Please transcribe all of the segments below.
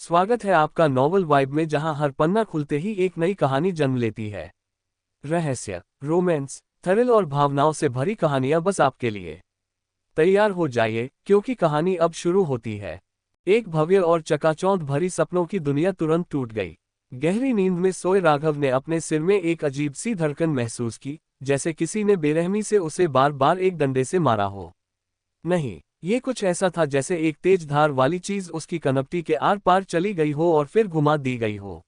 स्वागत है आपका नॉवल वाइब में, जहां हर पन्ना खुलते ही एक नई कहानी जन्म लेती है। रहस्य, रोमांस, थ्रिल और भावनाओं से भरी कहानियां बस आपके लिए। तैयार हो जाइए, क्योंकि कहानी अब शुरू होती है। एक भव्य और चकाचौंध भरी सपनों की दुनिया तुरंत टूट गई। गहरी नींद में सोए राघव ने अपने सिर में एक अजीब सी धड़कन महसूस की, जैसे किसी ने बेरहमी से उसे बार बार एक डंडे से मारा हो। नहीं, ये कुछ ऐसा था जैसे एक तेज धार वाली चीज उसकी कनपटी के आर पार चली गई हो और फिर घुमा दी गई हो।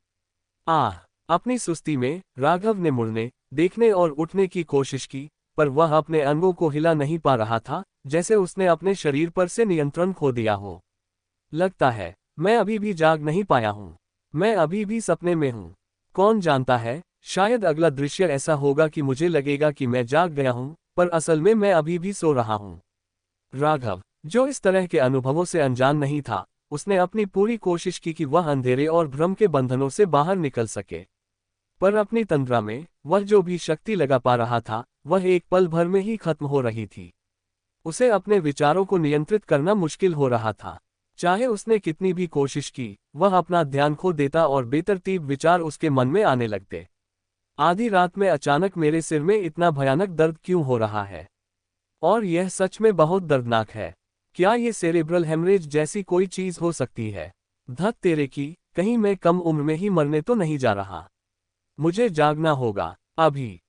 आह! अपनी सुस्ती में राघव ने मुड़ने, देखने और उठने की कोशिश की, पर वह अपने अंगों को हिला नहीं पा रहा था, जैसे उसने अपने शरीर पर से नियंत्रण खो दिया हो। लगता है मैं अभी भी जाग नहीं पाया हूँ। मैं अभी भी सपने में हूँ। कौन जानता है, शायद अगला दृश्य ऐसा होगा कि मुझे लगेगा कि मैं जाग गया हूँ, पर असल में मैं अभी भी सो रहा हूँ। राघव, जो इस तरह के अनुभवों से अनजान नहीं था, उसने अपनी पूरी कोशिश की कि वह अंधेरे और भ्रम के बंधनों से बाहर निकल सके। पर अपनी तंद्रा में वह जो भी शक्ति लगा पा रहा था, वह एक पल भर में ही खत्म हो रही थी। उसे अपने विचारों को नियंत्रित करना मुश्किल हो रहा था। चाहे उसने कितनी भी कोशिश की, वह अपना ध्यान खो देता और बेतरतीब विचार उसके मन में आने लगते। आधी रात में अचानक मेरे सिर में इतना भयानक दर्द क्यों हो रहा है? और यह सच में बहुत दर्दनाक है। क्या ये सेरेब्रल हेमरेज जैसी कोई चीज हो सकती है? धत तेरे की, कहीं मैं कम उम्र में ही मरने तो नहीं जा रहा। मुझे जागना होगा अभी।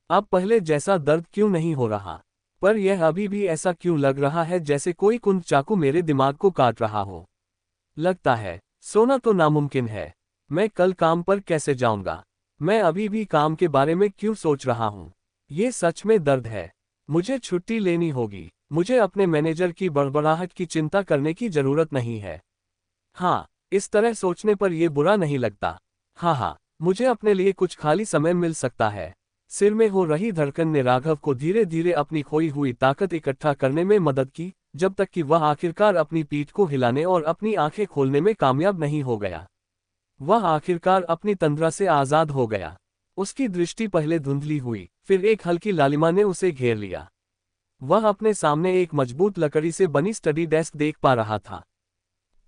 अब पहले जैसा दर्द क्यों नहीं हो रहा? पर यह अभी भी ऐसा क्यों लग रहा है जैसे कोई कुंद चाकू मेरे दिमाग को काट रहा हो? लगता है सोना तो नामुमकिन है। मैं कल काम पर कैसे जाऊंगा? मैं अभी भी काम के बारे में क्यों सोच रहा हूं? ये सच में दर्द है। मुझे छुट्टी लेनी होगी। मुझे अपने मैनेजर की बड़बड़ाहट की चिंता करने की जरूरत नहीं है। हाँ, इस तरह सोचने पर यह बुरा नहीं लगता। हाँ, मुझे अपने लिए कुछ खाली समय मिल सकता है। सिर में हो रही धड़कन ने राघव को धीरे धीरे अपनी खोई हुई ताकत इकट्ठा करने में मदद की, जब तक कि वह आखिरकार अपनी पीठ को हिलाने और अपनी आंखें खोलने में कामयाब नहीं हो गया। वह आखिरकार अपनी तंद्रा से आजाद हो गया। उसकी दृष्टि पहले धुंधली हुई, फिर एक हल्की लालिमा ने उसे घेर लिया। वह अपने सामने एक मजबूत लकड़ी से बनी स्टडी डेस्क देख पा रहा था।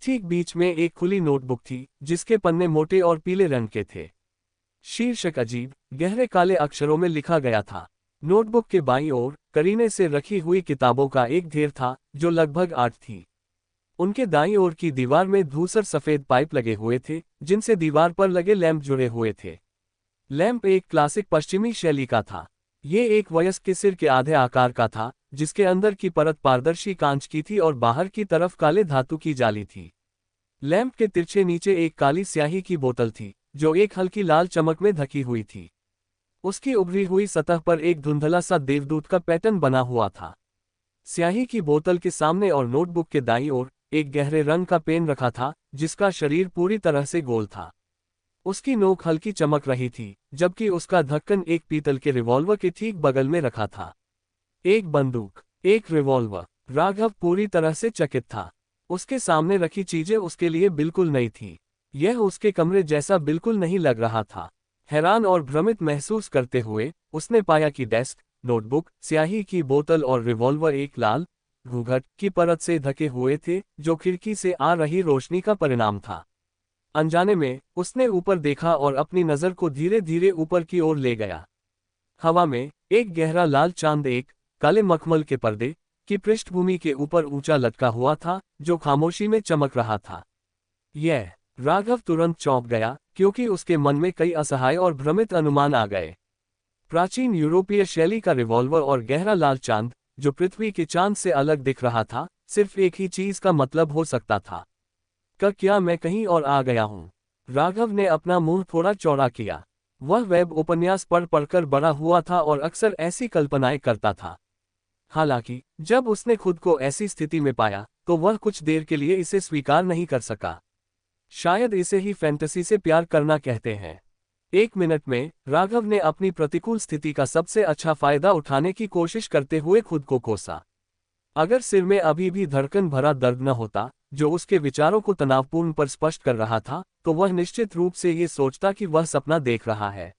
ठीक बीच में एक खुली नोटबुक थी, जिसके पन्ने मोटे और पीले रंग के थे। शीर्षक अजीब, गहरे काले अक्षरों में लिखा गया था। नोटबुक के बाईं ओर करीने से रखी हुई किताबों का एक ढेर था, जो लगभग 8 थी। उनके दाईं ओर की दीवार में धूसर सफेद पाइप लगे हुए थे, जिनसे दीवार पर लगे लैंप जुड़े हुए थे। लैंप एक क्लासिक पश्चिमी शैली का था। ये एक वयस्क के सिर के आधे आकार का था, जिसके अंदर की परत पारदर्शी कांच की थी और बाहर की तरफ काले धातु की जाली थी। लैंप के तिरछे नीचे एक काली स्याही की बोतल थी, जो एक हल्की लाल चमक में ढकी हुई थी। उसकी उभरी हुई सतह पर एक धुंधला सा देवदूत का पैटर्न बना हुआ था। स्याही की बोतल के सामने और नोटबुक के दाईं ओर एक गहरे रंग का पेन रखा था, जिसका शरीर पूरी तरह से गोल था। उसकी नोक हल्की चमक रही थी, जबकि उसका ढक्कन एक पीतल के रिवॉल्वर के ठीक बगल में रखा था। एक बंदूक, एक रिवॉल्वर। राघव पूरी तरह से चकित था। उसके सामने रखी चीजें उसके लिए बिल्कुल नई थीं। यह उसके कमरे जैसा बिल्कुल नहीं लग रहा था। हैरान और भ्रमित महसूस करते हुए उसने पाया कि डेस्क, नोटबुक, स्याही की बोतल और रिवॉल्वर एक लाल घूंघट की परत से ढके हुए थे, जो खिड़की से आ रही रोशनी का परिणाम था। अनजाने में उसने ऊपर देखा और अपनी नजर को धीरे धीरे ऊपर की ओर ले गया। हवा में एक गहरा लाल चांद एक काले मखमल के पर्दे की पृष्ठभूमि के ऊपर ऊंचा लटका हुआ था, जो खामोशी में चमक रहा था। यह राघव तुरंत चौंक गया, क्योंकि उसके मन में कई असहाय और भ्रमित अनुमान आ गए। प्राचीन यूरोपीय शैली का रिवॉल्वर और गहरा लाल चांद, जो पृथ्वी के चांद से अलग दिख रहा था, सिर्फ एक ही चीज का मतलब हो सकता था। क्या मैं कहीं और आ गया हूं? राघव ने अपना मुंह थोड़ा चौड़ा किया। वह वेब उपन्यास पढ़ पढ़कर बड़ा हुआ था और अक्सर ऐसी कल्पनाएं करता था। हालांकि जब उसने खुद को ऐसी स्थिति में पाया, तो वह कुछ देर के लिए इसे स्वीकार नहीं कर सका। शायद इसे ही फैंटेसी से प्यार करना कहते हैं। 1 मिनट में राघव ने अपनी प्रतिकूल स्थिति का सबसे अच्छा फायदा उठाने की कोशिश करते हुए खुद को कोसा। अगर सिर में अभी भी धड़कन भरा दर्द न होता, जो उसके विचारों को तनावपूर्ण पर स्पष्ट कर रहा था, तो वह निश्चित रूप से ये सोचता कि वह सपना देख रहा है।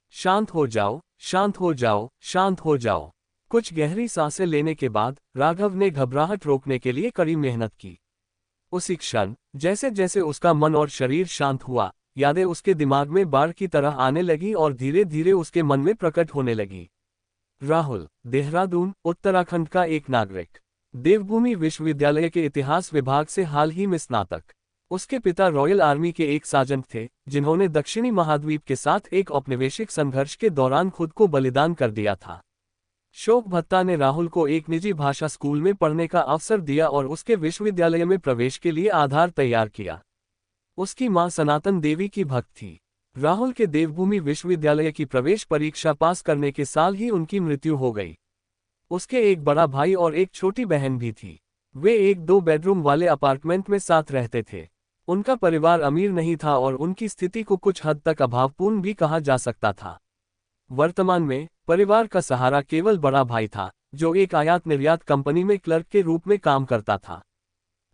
शांत हो जाओ, शांत हो जाओ, शांत हो जाओ। कुछ गहरी सांसें लेने के बाद राघव ने घबराहट रोकने के लिए कड़ी मेहनत की। उसी क्षण जैसे जैसे उसका मन और शरीर शांत हुआ, यादें उसके दिमाग में बाढ़ की तरह आने लगी और धीरे धीरे उसके मन में प्रकट होने लगी। राहुल, देहरादून, उत्तराखंड का एक नागरिक, देवभूमि विश्वविद्यालय के इतिहास विभाग से हाल ही में स्नातक। उसके पिता रॉयल आर्मी के एक सार्जेंट थे, जिन्होंने दक्षिणी महाद्वीप के साथ एक औपनिवेशिक संघर्ष के दौरान खुद को बलिदान कर दिया था। शोक भत्ता ने राहुल को एक निजी भाषा स्कूल में पढ़ने का अवसर दिया और उसके विश्वविद्यालय में प्रवेश के लिए आधार तैयार किया। उसकी मां सनातन देवी की भक्त थी। राहुल के देवभूमि विश्वविद्यालय की प्रवेश परीक्षा पास करने के साल ही उनकी मृत्यु हो गई। उसके एक बड़ा भाई और एक छोटी बहन भी थी। वे एक 2 बेडरूम वाले अपार्टमेंट में साथ रहते थे। उनका परिवार अमीर नहीं था और उनकी स्थिति को कुछ हद तक अभावपूर्ण भी कहा जा सकता था। वर्तमान में परिवार का सहारा केवल बड़ा भाई था, जो एक आयात निर्यात कंपनी में क्लर्क के रूप में काम करता था।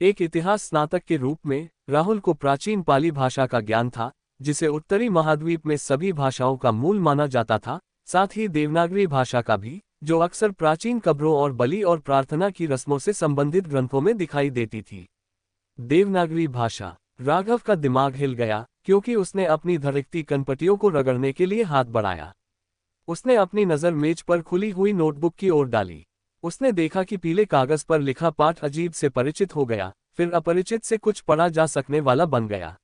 एक इतिहास स्नातक के रूप में राहुल को प्राचीन पाली भाषा का ज्ञान था, जिसे उत्तरी महाद्वीप में सभी भाषाओं का मूल माना जाता था, साथ ही देवनागरी भाषा का भी, जो अक्सर प्राचीन कब्रों और बलि और प्रार्थना की रस्मों से संबंधित ग्रंथों में दिखाई देती थी। देवनागरी भाषा। राघव का दिमाग हिल गया, क्योंकि उसने अपनी धड़कती कनपटियों को रगड़ने के लिए हाथ बढ़ाया। उसने अपनी नज़र मेज पर खुली हुई नोटबुक की ओर डाली। उसने देखा कि पीले कागज पर लिखा पाठ अजीब से परिचित हो गया, फिर अपरिचित से कुछ पढ़ा जा सकने वाला बन गया।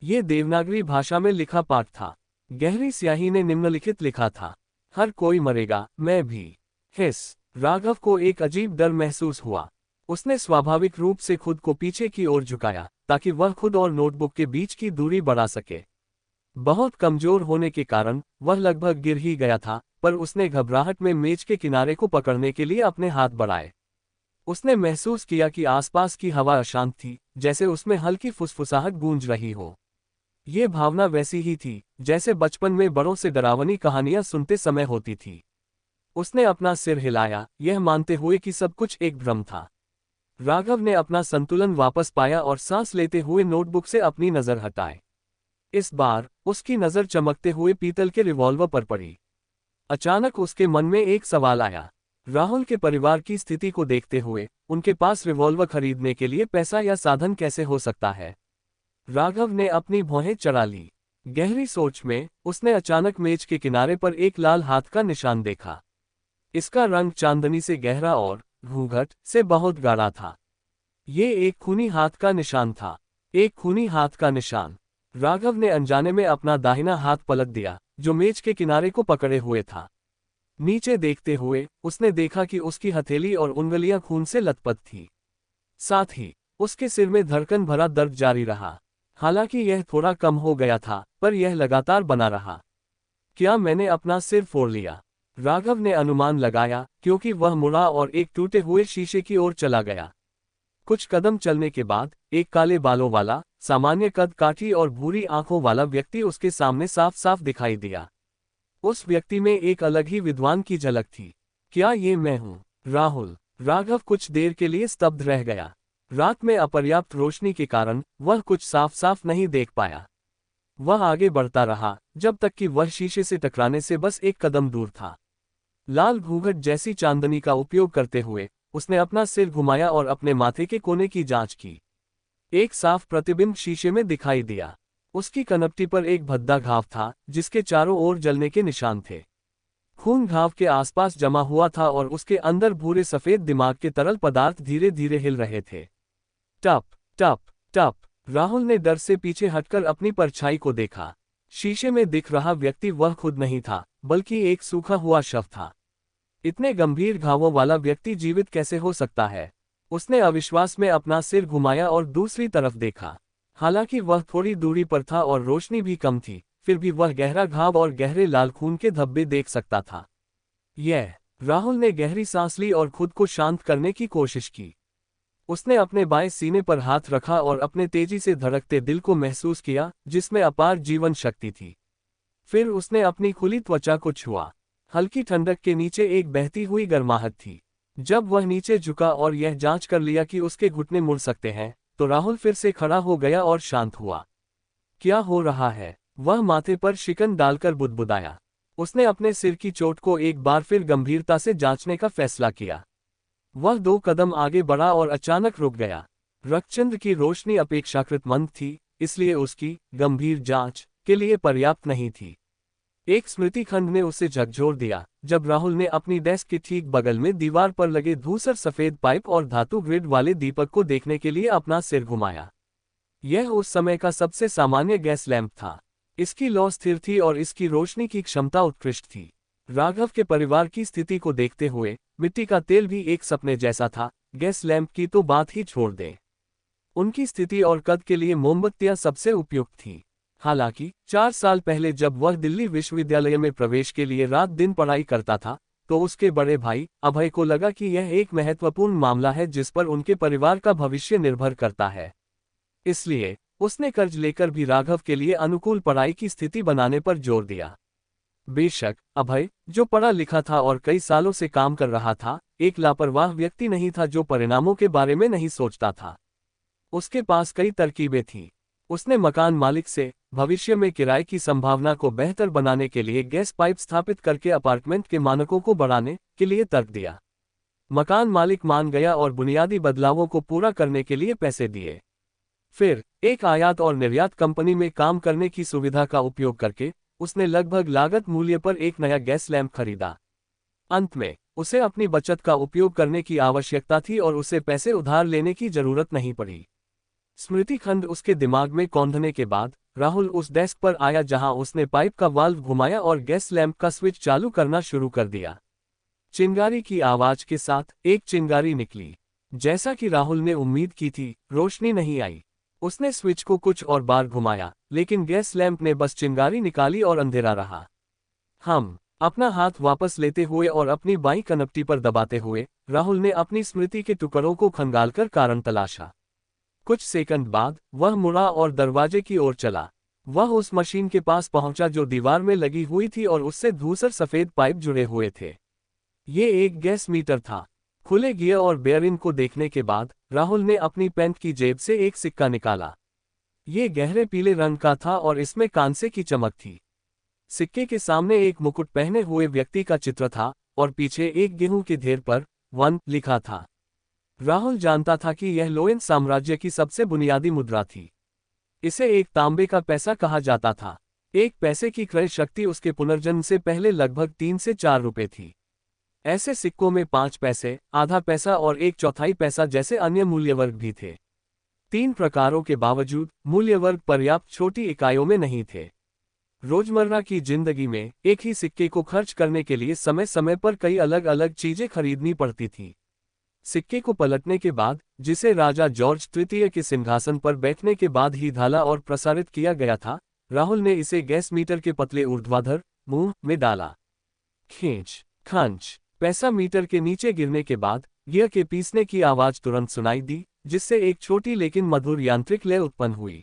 ये देवनागरी भाषा में लिखा पाठ था। गहरी स्याही ने निम्नलिखित लिखा था, हर कोई मरेगा, मैं भी। हिस। राघव को एक अजीब डर महसूस हुआ। उसने स्वाभाविक रूप से खुद को पीछे की ओर झुकाया, ताकि वह खुद और नोटबुक के बीच की दूरी बढ़ा सके। बहुत कमजोर होने के कारण वह लगभग गिर ही गया था, पर उसने घबराहट में मेज के किनारे को पकड़ने के लिए अपने हाथ बढ़ाए। उसने महसूस किया कि आसपास की हवा अशांत थी, जैसे उसमें हल्की फुसफुसाहट गूंज रही हो। ये भावना वैसी ही थी जैसे बचपन में बड़ों से डरावनी कहानियां सुनते समय होती थी। उसने अपना सिर हिलाया, यह मानते हुए कि सब कुछ एक भ्रम था। राघव ने अपना संतुलन वापस पाया और सांस लेते हुए नोटबुक से अपनी नजर हटाए। इस बार उसकी नजर चमकते हुए पीतल के रिवॉल्वर पर पड़ी। अचानक उसके मन में एक सवाल आया। राहुल के परिवार की स्थिति को देखते हुए उनके पास रिवॉल्वर खरीदने के लिए पैसा या साधन कैसे हो सकता है? राघव ने अपनी भौहें चढ़ा ली। गहरी सोच में उसने अचानक मेज के किनारे पर एक लाल हाथ का निशान देखा। इसका रंग चांदनी से गहरा और घूंघट से बहुत गाढ़ा था। ये एक खूनी हाथ का निशान था। एक खूनी हाथ का निशान। राघव ने अनजाने में अपना दाहिना हाथ पलट दिया, जो मेज के किनारे को पकड़े हुए था। नीचे देखते हुए उसने देखा कि उसकी हथेली और उंगलियां खून से लथपथ थी। साथ ही उसके सिर में धड़कन भरा दर्द जारी रहा। हालांकि यह थोड़ा कम हो गया था, पर यह लगातार बना रहा। क्या मैंने अपना सिर फोड़ लिया? राघव ने अनुमान लगाया, क्योंकि वह मुड़ा और एक टूटे हुए शीशे की ओर चला गया। कुछ कदम चलने के बाद एक काले बालों वाला, सामान्य कद काठी और भूरी आंखों वाला व्यक्ति उसके सामने साफ साफ दिखाई दिया। उस व्यक्ति में एक अलग ही विद्वान की झलक थी। क्या ये मैं हूँ? राहुल। राघव कुछ देर के लिए स्तब्ध रह गया। रात में अपर्याप्त रोशनी के कारण वह कुछ साफ साफ नहीं देख पाया। वह आगे बढ़ता रहा, जब तक कि वह शीशे से टकराने से बस एक कदम दूर था। लाल घूंघट जैसी चांदनी का उपयोग करते हुए उसने अपना सिर घुमाया और अपने माथे के कोने की जांच की। एक साफ प्रतिबिंब शीशे में दिखाई दिया। उसकी कनपटी पर एक भद्दा घाव था, जिसके चारों ओर जलने के निशान थे। खून घाव के आसपास जमा हुआ था और उसके अंदर भूरे सफेद दिमाग के तरल पदार्थ धीरे धीरे हिल रहे थे। टप टप टप। राहुल ने डर से पीछे हटकर अपनी परछाई को देखा। शीशे में दिख रहा व्यक्ति वह खुद नहीं था, बल्कि एक सूखा हुआ शव था। इतने गंभीर घावों वाला व्यक्ति जीवित कैसे हो सकता है? उसने अविश्वास में अपना सिर घुमाया और दूसरी तरफ देखा। हालांकि वह थोड़ी दूरी पर था और रोशनी भी कम थी, फिर भी वह गहरा घाव और गहरे लाल खून के धब्बे देख सकता था। राहुल ने गहरी सांस ली और खुद को शांत करने की कोशिश की। उसने अपने बाएं सीने पर हाथ रखा और अपने तेजी से धड़कते दिल को महसूस किया, जिसमें अपार जीवन शक्ति थी। फिर उसने अपनी खुली त्वचा को छुआ। हल्की ठंडक के नीचे एक बहती हुई गर्माहट थी। जब वह नीचे झुका और यह जांच कर लिया कि उसके घुटने मुड़ सकते हैं, तो राहुल फिर से खड़ा हो गया और शांत हुआ। क्या हो रहा है? वह माथे पर शिकन डालकर बुदबुदाया। उसने अपने सिर की चोट को एक बार फिर गंभीरता से जांचने का फैसला किया। वह 2 कदम आगे बढ़ा और अचानक रुक गया। रक्तचंद्र की रोशनी अपेक्षाकृत मंद थी, इसलिए उसकी गंभीर जांच के लिए पर्याप्त नहीं थी। एक स्मृतिखंड ने उसे झकझोर दिया जब राहुल ने अपनी डेस्क के ठीक बगल में दीवार पर लगे धूसर सफेद पाइप और धातु ग्रिड वाले दीपक को देखने के लिए अपना सिर घुमाया। यह उस समय का सबसे सामान्य गैस लैंप था। इसकी लौ स्थिर थी और इसकी रोशनी की क्षमता उत्कृष्ट थी। राघव के परिवार की स्थिति को देखते हुए मिट्टी का तेल भी एक सपने जैसा था, गैस लैंप की तो बात ही छोड़ दें। उनकी स्थिति और कद के लिए मोमबत्तियां सबसे उपयुक्त थीं। हालांकि 4 साल पहले जब वह दिल्ली विश्वविद्यालय में प्रवेश के लिए रात दिन पढ़ाई करता था, तो उसके बड़े भाई अभय को लगा कि यह एक महत्वपूर्ण मामला है जिस पर उनके परिवार का भविष्य निर्भर करता है। इसलिए उसने कर्ज लेकर भी राघव के लिए अनुकूल पढ़ाई की स्थिति बनाने पर जोर दिया। बेशक अभय, जो पढ़ा लिखा था और कई सालों से काम कर रहा था, एक लापरवाह व्यक्ति नहीं था जो परिणामों के बारे में नहीं सोचता था। उसके पास कई तरकीबें थीं। उसने मकान मालिक से भविष्य में किराए की संभावना को बेहतर बनाने के लिए गैस पाइप स्थापित करके अपार्टमेंट के मानकों को बढ़ाने के लिए तर्क दिया। मकान मालिक मान गया और बुनियादी बदलावों को पूरा करने के लिए पैसे दिए। फिर एक आयात और निर्यात कंपनी में काम करने की सुविधा का उपयोग करके उसने लगभग लागत मूल्य पर एक नया गैस लैंप खरीदा। अंत में उसे अपनी बचत का उपयोग करने की आवश्यकता थी और उसे पैसे उधार लेने की जरूरत नहीं पड़ी। स्मृतिखंड उसके दिमाग में कौंधने के बाद राहुल उस डेस्क पर आया जहां उसने पाइप का वाल्व घुमाया और गैस लैंप का स्विच चालू करना शुरू कर दिया। चिंगारी की आवाज के साथ एक चिंगारी निकली। जैसा कि राहुल ने उम्मीद की थी, रोशनी नहीं आई। उसने स्विच को कुछ और बार घुमाया, लेकिन गैस लैंप ने बस चिंगारी निकाली और अंधेरा रहा। अपना हाथ वापस लेते हुए और अपनी बाईं कनपटी पर दबाते हुए राहुल ने अपनी स्मृति के टुकड़ों को खंगालकर कारण तलाशा। कुछ सेकंड बाद वह मुड़ा और दरवाजे की ओर चला। वह उस मशीन के पास पहुंचा जो दीवार में लगी हुई थी और उससे धूसर सफेद पाइप जुड़े हुए थे। ये एक गैस मीटर था। खुले गियर और बेयरिंग को देखने के बाद राहुल ने अपनी पैंट की जेब से एक सिक्का निकाला। ये गहरे पीले रंग का था और इसमें कांसे की चमक थी। सिक्के के सामने एक मुकुट पहने हुए व्यक्ति का चित्र था और पीछे एक गेहूं के ढेर पर 1 लिखा था। राहुल जानता था कि यह लोयन साम्राज्य की सबसे बुनियादी मुद्रा थी। इसे एक तांबे का पैसा कहा जाता था। एक पैसे की क्रय शक्ति उसके पुनर्जन्म से पहले लगभग 3 से 4 रुपए थी। ऐसे सिक्कों में 5 पैसे, आधा पैसा और 1/4 पैसा जैसे अन्य मूल्यवर्ग भी थे। 3 प्रकारों के बावजूद मूल्यवर्ग पर्याप्त छोटी इकाइयों में नहीं थे। रोजमर्रा की जिंदगी में एक ही सिक्के को खर्च करने के लिए समय समय पर कई अलग अलग चीजें खरीदनी पड़ती थी। सिक्के को पलटने के बाद, जिसे राजा जॉर्ज तृतीय के सिंहासन पर बैठने के बाद ही ढाला और प्रसारित किया गया था, राहुल ने इसे गैस मीटर के पतले ऊर्ध्वाधर मुंह में डाला। खींच खंच। पैसा मीटर के नीचे गिरने के बाद गियर के पीसने की आवाज तुरंत सुनाई दी, जिससे एक छोटी लेकिन मधुर यांत्रिक लय उत्पन्न हुई।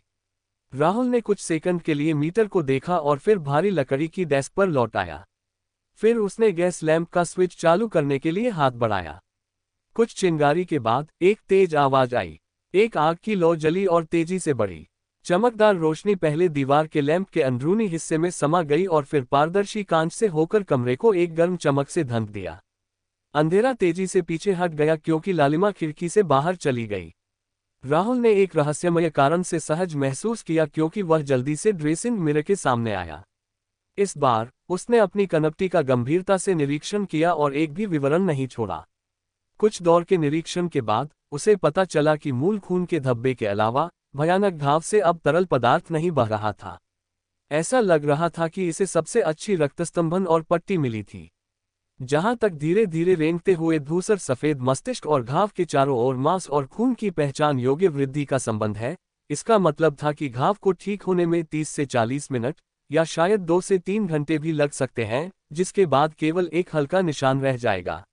राहुल ने कुछ सेकंड के लिए मीटर को देखा और फिर भारी लकड़ी की डेस्क पर लौट आया। फिर उसने गैस लैंप का स्विच चालू करने के लिए हाथ बढ़ाया। कुछ चिंगारी के बाद एक तेज आवाज आई। एक आग की लौ जली और तेजी से बढ़ी। चमकदार रोशनी पहले दीवार के लैंप के अंदरूनी हिस्से में समा गई और फिर पारदर्शी कांच से होकर कमरे को एक गर्म चमक से ढंक दिया। अंधेरा तेजी से पीछे हट गया क्योंकि लालिमा खिड़की से बाहर चली गई। राहुल ने एक रहस्यमय कारण से सहज महसूस किया क्योंकि वह जल्दी से ड्रेसिंग मिरर के सामने आया। इस बार उसने अपनी कनपटी का गंभीरता से निरीक्षण किया और एक भी विवरण नहीं छोड़ा। कुछ दौर के निरीक्षण के बाद उसे पता चला कि मूल खून के धब्बे के अलावा भयानक घाव से अब तरल पदार्थ नहीं बह रहा था। ऐसा लग रहा था कि इसे सबसे अच्छी रक्तस्तंभन और पट्टी मिली थी। जहां तक धीरे धीरे रेंगते हुए धूसर सफेद मस्तिष्क और घाव के चारों ओर मांस और खून की पहचान योग्य वृद्धि का संबंध है, इसका मतलब था कि घाव को ठीक होने में 30 से 40 मिनट या शायद 2 से 3 घंटे भी लग सकते हैं, जिसके बाद केवल एक हल्का निशान रह जाएगा।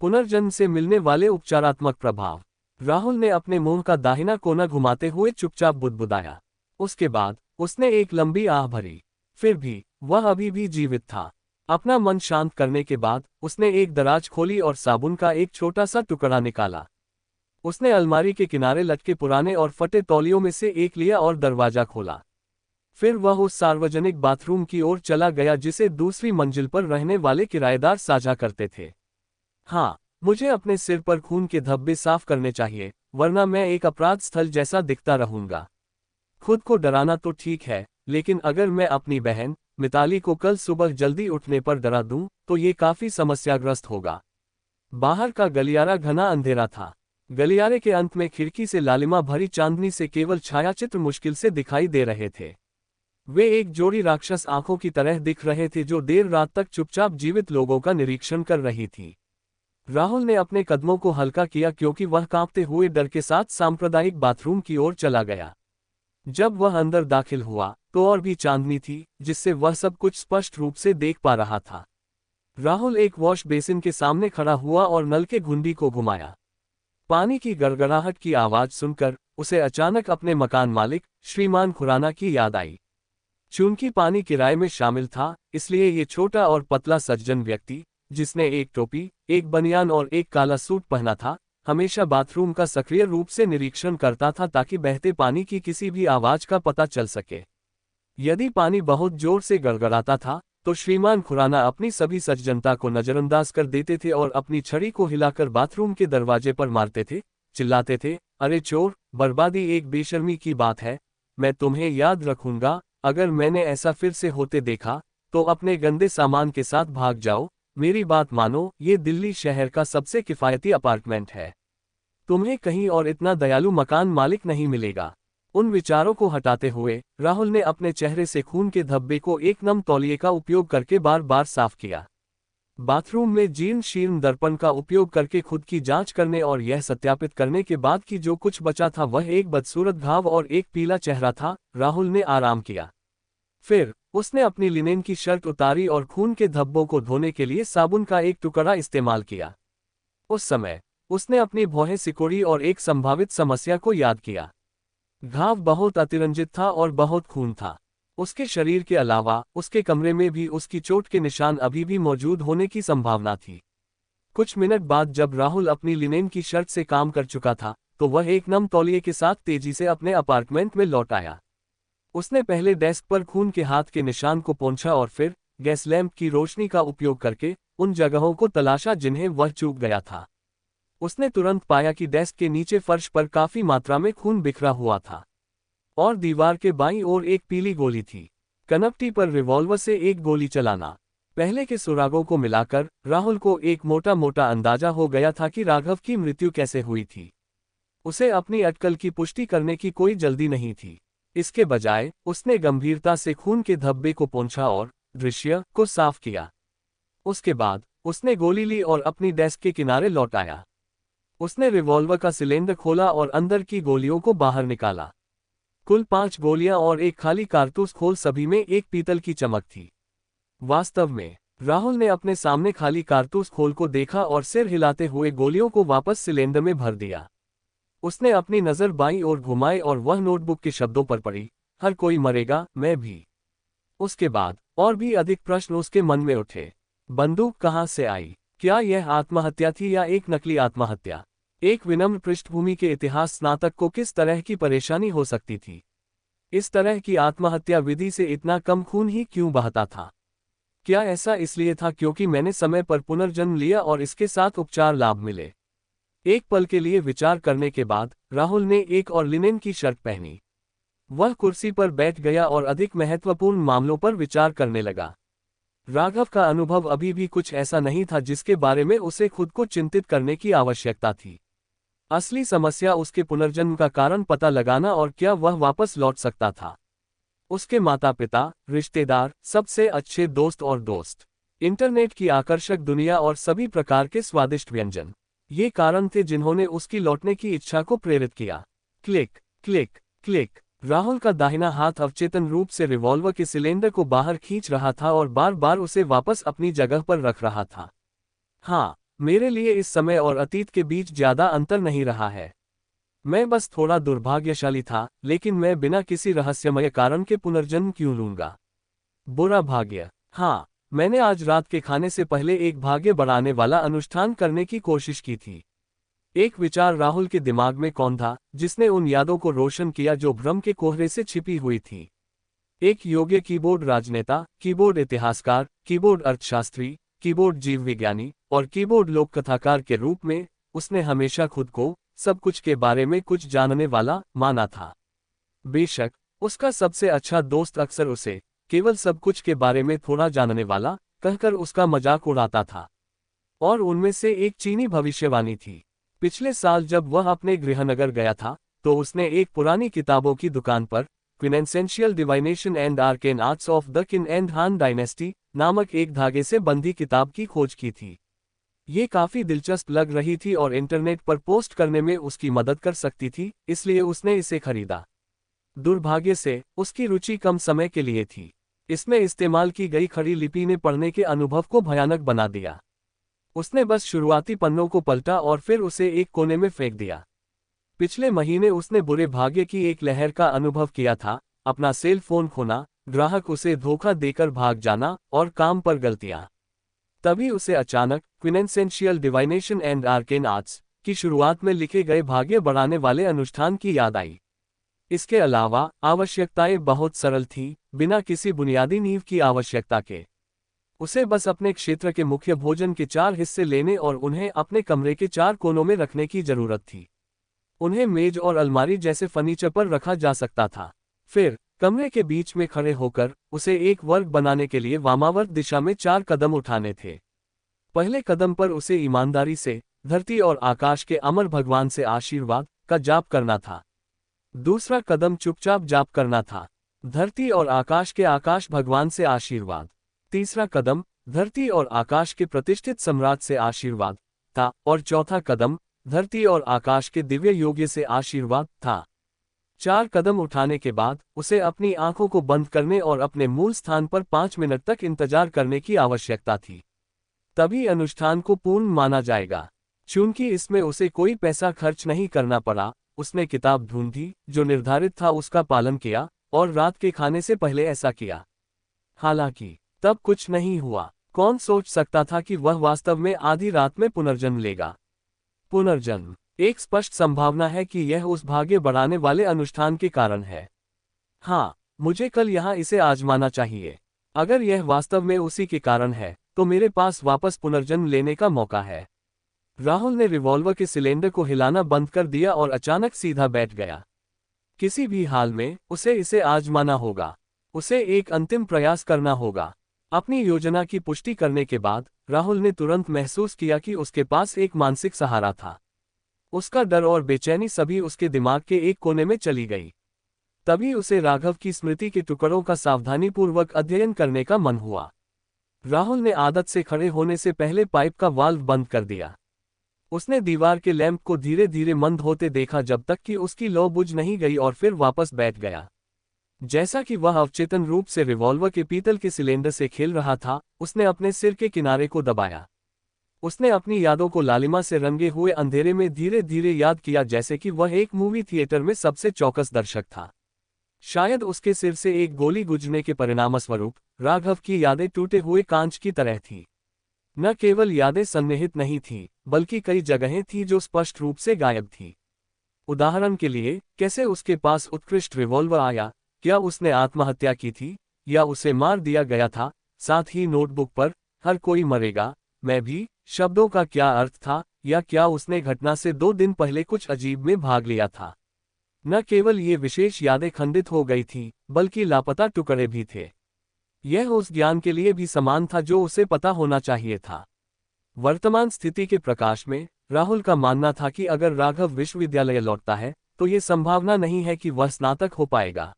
पुनर्जन्म से मिलने वाले उपचारात्मक प्रभाव। राहुल ने अपने मुंह का दाहिना कोना घुमाते हुए चुपचाप बुदबुदाया। उसके बाद उसने एक लंबी आह भरी। फिर भी वह अभी भी जीवित था। अपना मन शांत करने के बाद उसने एक दराज खोली और साबुन का एक छोटा सा टुकड़ा निकाला। उसने अलमारी के किनारे लटके पुराने और फटे तौलियों में से एक लिया और दरवाजा खोला। फिर वह उस सार्वजनिक बाथरूम की ओर चला गया जिसे दूसरी मंजिल पर रहने वाले किराएदार साझा करते थे। हाँ, मुझे अपने सिर पर खून के धब्बे साफ करने चाहिए, वरना मैं एक अपराध स्थल जैसा दिखता रहूंगा। खुद को डराना तो ठीक है, लेकिन अगर मैं अपनी बहन मिताली को कल सुबह जल्दी उठने पर डरा दूं, तो ये काफी समस्याग्रस्त होगा। बाहर का गलियारा घना अंधेरा था। गलियारे के अंत में खिड़की से लालिमा भरी चांदनी से केवल छायाचित्र मुश्किल से दिखाई दे रहे थे। वे एक जोड़ी राक्षस आंखों की तरह दिख रहे थे जो देर रात तक चुपचाप जीवित लोगों का निरीक्षण कर रही थी। राहुल ने अपने कदमों को हल्का किया क्योंकि वह कांपते हुए डर के साथ सांप्रदायिक बाथरूम की ओर चला गया। जब वह अंदर दाखिल हुआ तो और भी चांदनी थी, जिससे वह सब कुछ स्पष्ट रूप से देख पा रहा था। राहुल एक वॉश बेसिन के सामने खड़ा हुआ और नल के घुंडी को घुमाया। पानी की गड़गड़ाहट की आवाज सुनकर उसे अचानक अपने मकान मालिक श्रीमान खुराना की याद आई। चूंकि पानी किराए में शामिल था, इसलिए ये छोटा और पतला सज्जन व्यक्ति, जिसने एक टोपी, एक बनियान और एक काला सूट पहना था, हमेशा बाथरूम का सक्रिय रूप से निरीक्षण करता था ताकि बहते पानी की किसी भी आवाज का पता चल सके। यदि पानी बहुत जोर से गड़गड़ाता था, तो श्रीमान खुराना अपनी सभी सज्जनता को नजरअंदाज कर देते थे और अपनी छड़ी को हिलाकर बाथरूम के दरवाजे पर मारते थे, चिल्लाते थे, अरे चोर, बर्बादी एक बेशर्मी की बात है, मैं तुम्हें याद रखूंगा, अगर मैंने ऐसा फिर से होते देखा, तो अपने गंदे सामान के साथ भाग जाओ, मेरी बात मानो, ये दिल्ली शहर का सबसे किफ़ायती अपार्टमेंट है। तुम्हें कहीं और इतना दयालु मकान मालिक नहीं मिलेगा। उन विचारों को हटाते हुए राहुल ने अपने चेहरे से खून के धब्बे को एक नम तौलिए का उपयोग करके बार बार साफ किया। बाथरूम में जीर्ण शीर्ण दर्पण का उपयोग करके खुद की जांच करने और यह सत्यापित करने के बाद कि जो कुछ बचा था वह एक बदसूरत घाव और एक पीला चेहरा था, राहुल ने आराम किया। फिर उसने अपनी लिनेन की शर्ट उतारी और खून के धब्बों को धोने के लिए साबुन का एक टुकड़ा इस्तेमाल किया। उस समय उसने अपनी भौहें सिकोड़ी और एक संभावित समस्या को याद किया। घाव बहुत अतिरंजित था और बहुत खून था। उसके शरीर के अलावा उसके कमरे में भी उसकी चोट के निशान अभी भी मौजूद होने की संभावना थी। कुछ मिनट बाद जब राहुल अपनी लिनेन की शर्ट से काम कर चुका था, तो वह एक नम तौलिए के साथ तेजी से अपने अपार्टमेंट में लौट आया। उसने पहले डेस्क पर खून के हाथ के निशान को पोंछा और फिर गैस लैंप की रोशनी का उपयोग करके उन जगहों को तलाशा जिन्हें वह चूक गया था। उसने तुरंत पाया कि डेस्क के नीचे फर्श पर काफी मात्रा में खून बिखरा हुआ था और दीवार के बाईं ओर एक पीली गोली थी। कनपटी पर रिवॉल्वर से एक गोली चलाना। पहले के सुरागों को मिलाकर राहुल को एक मोटा मोटा अंदाजा हो गया था कि राघव की मृत्यु कैसे हुई थी। उसे अपनी अटकल की पुष्टि करने की कोई जल्दी नहीं थी। इसके बजाय उसने गंभीरता से खून के धब्बे को पोंछा और दृश्य को साफ किया। उसके बाद उसने गोली ली और अपनी डेस्क के किनारे लौट आया। उसने रिवॉल्वर का सिलेंडर खोला और अंदर की गोलियों को बाहर निकाला। कुल 5 गोलियां और एक खाली कारतूस खोल, सभी में एक पीतल की चमक थी। वास्तव में राहुल ने अपने सामने खाली कारतूस खोल को देखा और सिर हिलाते हुए गोलियों को वापस सिलेंडर में भर दिया। उसने अपनी नजर बाईं ओर घुमाई और वह नोटबुक के शब्दों पर पड़ी, हर कोई मरेगा, मैं भी। उसके बाद और भी अधिक प्रश्न उसके मन में उठे। बंदूक कहां से आई? क्या यह आत्महत्या थी या एक नकली आत्महत्या? एक विनम्र पृष्ठभूमि के इतिहास स्नातक को किस तरह की परेशानी हो सकती थी? इस तरह की आत्महत्या विधि से इतना कम खून ही क्यों बहता था? क्या ऐसा इसलिए था क्योंकि मैंने समय पर पुनर्जन्म लिया और इसके साथ उपचार लाभ मिले? एक पल के लिए विचार करने के बाद राहुल ने एक और लिनेन की शर्ट पहनी। वह कुर्सी पर बैठ गया और अधिक महत्वपूर्ण मामलों पर विचार करने लगा। राघव का अनुभव अभी भी कुछ ऐसा नहीं था जिसके बारे में उसे खुद को चिंतित करने की आवश्यकता थी। असली समस्या उसके पुनर्जन्म का कारण पता लगाना और क्या वह वापस लौट सकता था। उसके माता पिता, रिश्तेदार, सबसे अच्छे दोस्त और दोस्त, इंटरनेट की आकर्षक दुनिया और सभी प्रकार के स्वादिष्ट व्यंजन, ये कारण थे जिन्होंने उसकी लौटने की इच्छा को प्रेरित किया। Click click click. राहुल का दाहिना हाथ अवचेतन रूप से रिवॉल्वर के सिलेंडर को बाहर खींच रहा था और बार बार उसे वापस अपनी जगह पर रख रहा था। हाँ, मेरे लिए इस समय और अतीत के बीच ज्यादा अंतर नहीं रहा है। मैं बस थोड़ा दुर्भाग्यशाली था, लेकिन मैं बिना किसी रहस्यमय कारण के पुनर्जन्म क्यों लूंगा? बुरा भाग्य। हाँ, मैंने आज रात के खाने से पहले एक भाग्य बढ़ाने वाला अनुष्ठान करने की कोशिश की थी। एक विचार राहुल के दिमाग में कौन था जिसने उन यादों को रोशन किया जो भ्रम के कोहरे से छिपी हुई थी। एक योग्य कीबोर्ड राजनेता, कीबोर्ड इतिहासकार, कीबोर्ड अर्थशास्त्री, कीबोर्ड जीव विज्ञानी और कीबोर्ड लोक कथाकार के रूप में उसने हमेशा खुद को सब कुछ के बारे में कुछ जानने वाला माना था। बेशक उसका सबसे अच्छा दोस्त अक्सर उसे केवल सब कुछ के बारे में थोड़ा जानने वाला कहकर उसका मजाक उड़ाता था। और उनमें से एक चीनी भविष्यवाणी थी। पिछले साल जब वह अपने गृहनगर गया था तो उसने एक पुरानी किताबों की दुकान पर quintessential divination and arcane arts of the Qin and Han dynasty नामक एक धागे से बंधी किताब की खोज की थी। ये काफी दिलचस्प लग रही थी और इंटरनेट पर पोस्ट करने में उसकी मदद कर सकती थी, इसलिए उसने इसे खरीदा। दुर्भाग्य से उसकी रुचि कम समय के लिए थी। इसमें इस्तेमाल की गई खड़ी लिपि ने पढ़ने के अनुभव को भयानक बना दिया। उसने बस शुरुआती पन्नों को पलटा और फिर उसे एक कोने में फेंक दिया। पिछले महीने उसने बुरे भाग्य की एक लहर का अनुभव किया था, अपना सेल फोन खोना, ग्राहक उसे धोखा देकर भाग जाना और काम पर गलतियां। तभी उसे अचानक क्विनेसेंशियल डिवाइनेशन एंड आर्केन आर्ट्स की शुरुआत में लिखे गए भाग्य बढ़ाने वाले अनुष्ठान की याद आई। इसके अलावा आवश्यकताएं बहुत सरल थी, बिना किसी बुनियादी नींव की आवश्यकता के। उसे बस अपने क्षेत्र के मुख्य भोजन के 4 हिस्से लेने और उन्हें अपने कमरे के 4 कोनों में रखने की जरूरत थी। उन्हें मेज और अलमारी जैसे फर्नीचर पर रखा जा सकता था। फिर कमरे के बीच में खड़े होकर उसे एक वर्ग बनाने के लिए वामावर्त दिशा में 4 कदम उठाने थे। पहले कदम पर उसे ईमानदारी से धरती और आकाश के अमर भगवान से आशीर्वाद का जाप करना था। दूसरा कदम चुपचाप जाप करना था, धरती और आकाश के आकाश भगवान से आशीर्वाद। तीसरा कदम धरती और आकाश के प्रतिष्ठित सम्राट से आशीर्वाद था और चौथा कदम धरती और आकाश के दिव्य योग्य से आशीर्वाद था। 4 कदम उठाने के बाद उसे अपनी आंखों को बंद करने और अपने मूल स्थान पर 5 मिनट तक इंतजार करने की आवश्यकता थी। तभी अनुष्ठान को पूर्ण माना जाएगा। चूंकि इसमें उसे कोई पैसा खर्च नहीं करना पड़ा, उसने किताब ढूंढी, जो निर्धारित था उसका पालन किया और रात के खाने से पहले ऐसा किया। हालांकि तब कुछ नहीं हुआ। कौन सोच सकता था कि वह वास्तव में आधी रात में पुनर्जन्म लेगा। पुनर्जन्म एक स्पष्ट संभावना है कि यह उस भाग्य बढ़ाने वाले अनुष्ठान के कारण है। हाँ, मुझे कल यहाँ इसे आजमाना चाहिए। अगर यह वास्तव में उसी के कारण है तो मेरे पास वापस पुनर्जन्म लेने का मौका है। राहुल ने रिवॉल्वर के सिलेंडर को हिलाना बंद कर दिया और अचानक सीधा बैठ गया। किसी भी हाल में उसे इसे आजमाना होगा। उसे एक अंतिम प्रयास करना होगा। अपनी योजना की पुष्टि करने के बाद राहुल ने तुरंत महसूस किया कि उसके पास एक मानसिक सहारा था। उसका डर और बेचैनी सभी उसके दिमाग के एक कोने में चली गई। तभी उसे राघव की स्मृति के टुकड़ों का सावधानीपूर्वक अध्ययन करने का मन हुआ। राहुल ने आदत से खड़े होने से पहले पाइप का वाल्व बंद कर दिया। उसने दीवार के लैंप को धीरे धीरे मंद होते देखा जब तक कि उसकी लौ बुझ नहीं गई और फिर वापस बैठ गया। जैसा कि वह अवचेतन रूप से रिवॉल्वर के पीतल के सिलेंडर से खेल रहा था, उसने अपने सिर के किनारे को दबाया। उसने अपनी यादों को लालिमा से रंगे हुए अंधेरे में धीरे धीरे याद किया, जैसे कि वह एक मूवी थिएटर में सबसे चौकस दर्शक था। शायद उसके सिर से एक गोली गुजरने के परिणामस्वरूप राघव की यादें टूटे हुए कांच की तरह थीं। न केवल यादें सन्निहित नहीं थीं, बल्कि कई जगहें थीं जो स्पष्ट रूप से गायब थीं। उदाहरण के लिए, कैसे उसके पास उत्कृष्ट रिवॉल्वर आया, क्या उसने आत्महत्या की थी या उसे मार दिया गया था। साथ ही नोटबुक पर हर कोई मरेगा, मैं भी शब्दों का क्या अर्थ था, या क्या उसने घटना से 2 दिन पहले कुछ अजीब में भाग लिया था। न केवल ये विशेष यादें खंडित हो गई थीं, बल्कि लापता टुकड़े भी थे। यह उस ज्ञान के लिए भी समान था जो उसे पता होना चाहिए था। वर्तमान स्थिति के प्रकाश में राहुल का मानना था कि अगर राघव विश्वविद्यालय लौटता है तो ये संभावना नहीं है कि वह स्नातक हो पाएगा।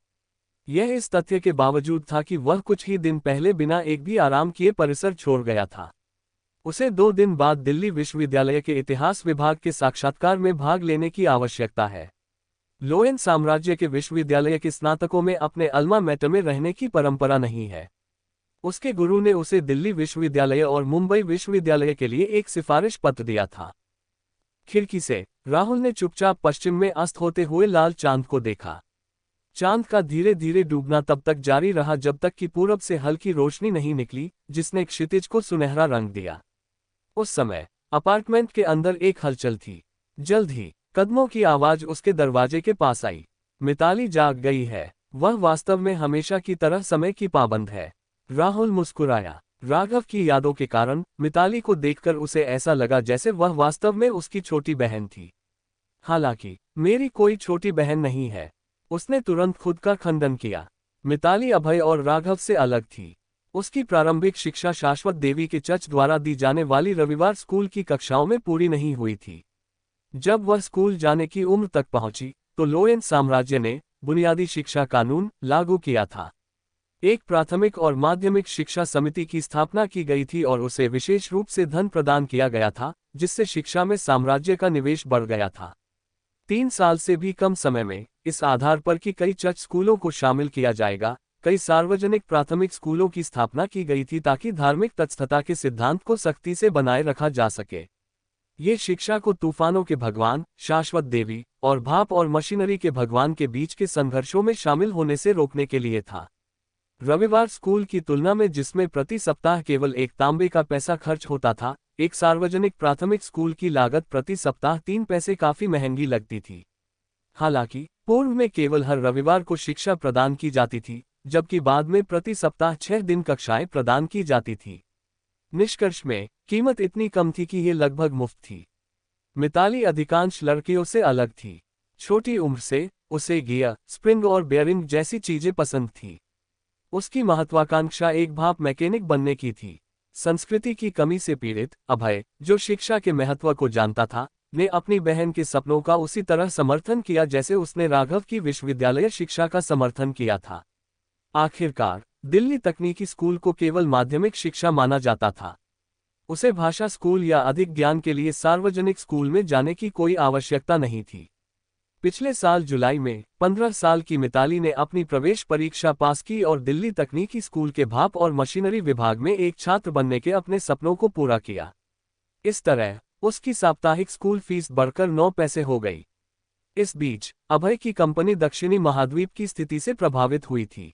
यह इस तथ्य के बावजूद था कि वह कुछ ही दिन पहले बिना एक भी आराम किए परिसर छोड़ गया था। उसे 2 दिन बाद दिल्ली विश्वविद्यालय के इतिहास विभाग के साक्षात्कार में भाग लेने की आवश्यकता है। लोएन साम्राज्य के विश्वविद्यालय के स्नातकों में अपने अल्मा मैटर में रहने की परंपरा नहीं है। उसके गुरु ने उसे दिल्ली विश्वविद्यालय और मुंबई विश्वविद्यालय के लिए एक सिफारिश पत्र दिया था। खिड़की से राहुल ने चुपचाप पश्चिम में अस्त होते हुए लाल चांद को देखा। चांद का धीरे धीरे डूबना तब तक जारी रहा जब तक कि पूरब से हल्की रोशनी नहीं निकली, जिसने क्षितिज को सुनहरा रंग दिया। उस समय अपार्टमेंट के अंदर एक हलचल थी। जल्द ही कदमों की आवाज उसके दरवाजे के पास आई। मिताली जाग गई है। वह वास्तव में हमेशा की तरह समय की पाबंद है। राहुल मुस्कुराया। राघव की यादों के कारण मिताली को देखकर उसे ऐसा लगा जैसे वह वास्तव में उसकी छोटी बहन थी। हालांकि मेरी कोई छोटी बहन नहीं है, उसने तुरंत खुद का खंडन किया। मिताली अभय और राघव से अलग थी। उसकी प्रारंभिक शिक्षा शाश्वत देवी के चर्च द्वारा दी जाने वाली रविवार स्कूल की कक्षाओं में पूरी नहीं हुई थी। जब वह स्कूल जाने की उम्र तक पहुंची तो लोयन साम्राज्य ने बुनियादी शिक्षा कानून लागू किया था। एक प्राथमिक और माध्यमिक शिक्षा समिति की स्थापना की गई थी और उसे विशेष रूप से धन प्रदान किया गया था, जिससे शिक्षा में साम्राज्य का निवेश बढ़ गया था। 3 साल से भी कम समय में इस आधार पर कि कई चर्च स्कूलों को शामिल किया जाएगा, कई सार्वजनिक प्राथमिक स्कूलों की स्थापना की गई थी ताकि धार्मिक तटस्थता के सिद्धांत को सख्ती से बनाए रखा जा सके। ये शिक्षा को तूफानों के भगवान, शाश्वत देवी और भाप और मशीनरी के भगवान के बीच के संघर्षों में शामिल होने से रोकने के लिए था। रविवार स्कूल की तुलना में, जिसमें प्रति सप्ताह केवल 1 तांबे का पैसा खर्च होता था, एक सार्वजनिक प्राथमिक स्कूल की लागत प्रति सप्ताह 3 पैसे काफी महंगी लगती थी। हालांकि पूर्व में केवल हर रविवार को शिक्षा प्रदान की जाती थी, जबकि बाद में प्रति सप्ताह 6 दिन कक्षाएं प्रदान की जाती थी। निष्कर्ष में कीमत इतनी कम थी कि ये लगभग मुफ्त थी। मिताली अधिकांश लड़कियों से अलग थी। छोटी उम्र से उसे गियर, स्प्रिंग और बेयरिंग जैसी चीजें पसंद थी। उसकी महत्वाकांक्षा एक भाप मैकेनिक बनने की थी। संस्कृति की कमी से पीड़ित अभय, जो शिक्षा के महत्व को जानता था, ने अपनी बहन के सपनों का उसी तरह समर्थन किया जैसे उसने राघव की विश्वविद्यालय शिक्षा का समर्थन किया था। आखिरकार दिल्ली तकनीकी स्कूल को केवल माध्यमिक शिक्षा माना जाता था। उसे भाषा स्कूल या अधिक ज्ञान के लिए सार्वजनिक स्कूल में जाने की कोई आवश्यकता नहीं थी। पिछले साल जुलाई में 15 साल की मिताली ने अपनी प्रवेश परीक्षा पास की और दिल्ली तकनीकी स्कूल के भाप और मशीनरी विभाग में एक छात्र बनने के अपने सपनों को पूरा किया। इस तरह उसकी साप्ताहिक स्कूल फीस बढ़कर 9 पैसे हो गई। इस बीच अभय की कंपनी दक्षिणी महाद्वीप की स्थिति से प्रभावित हुई थी।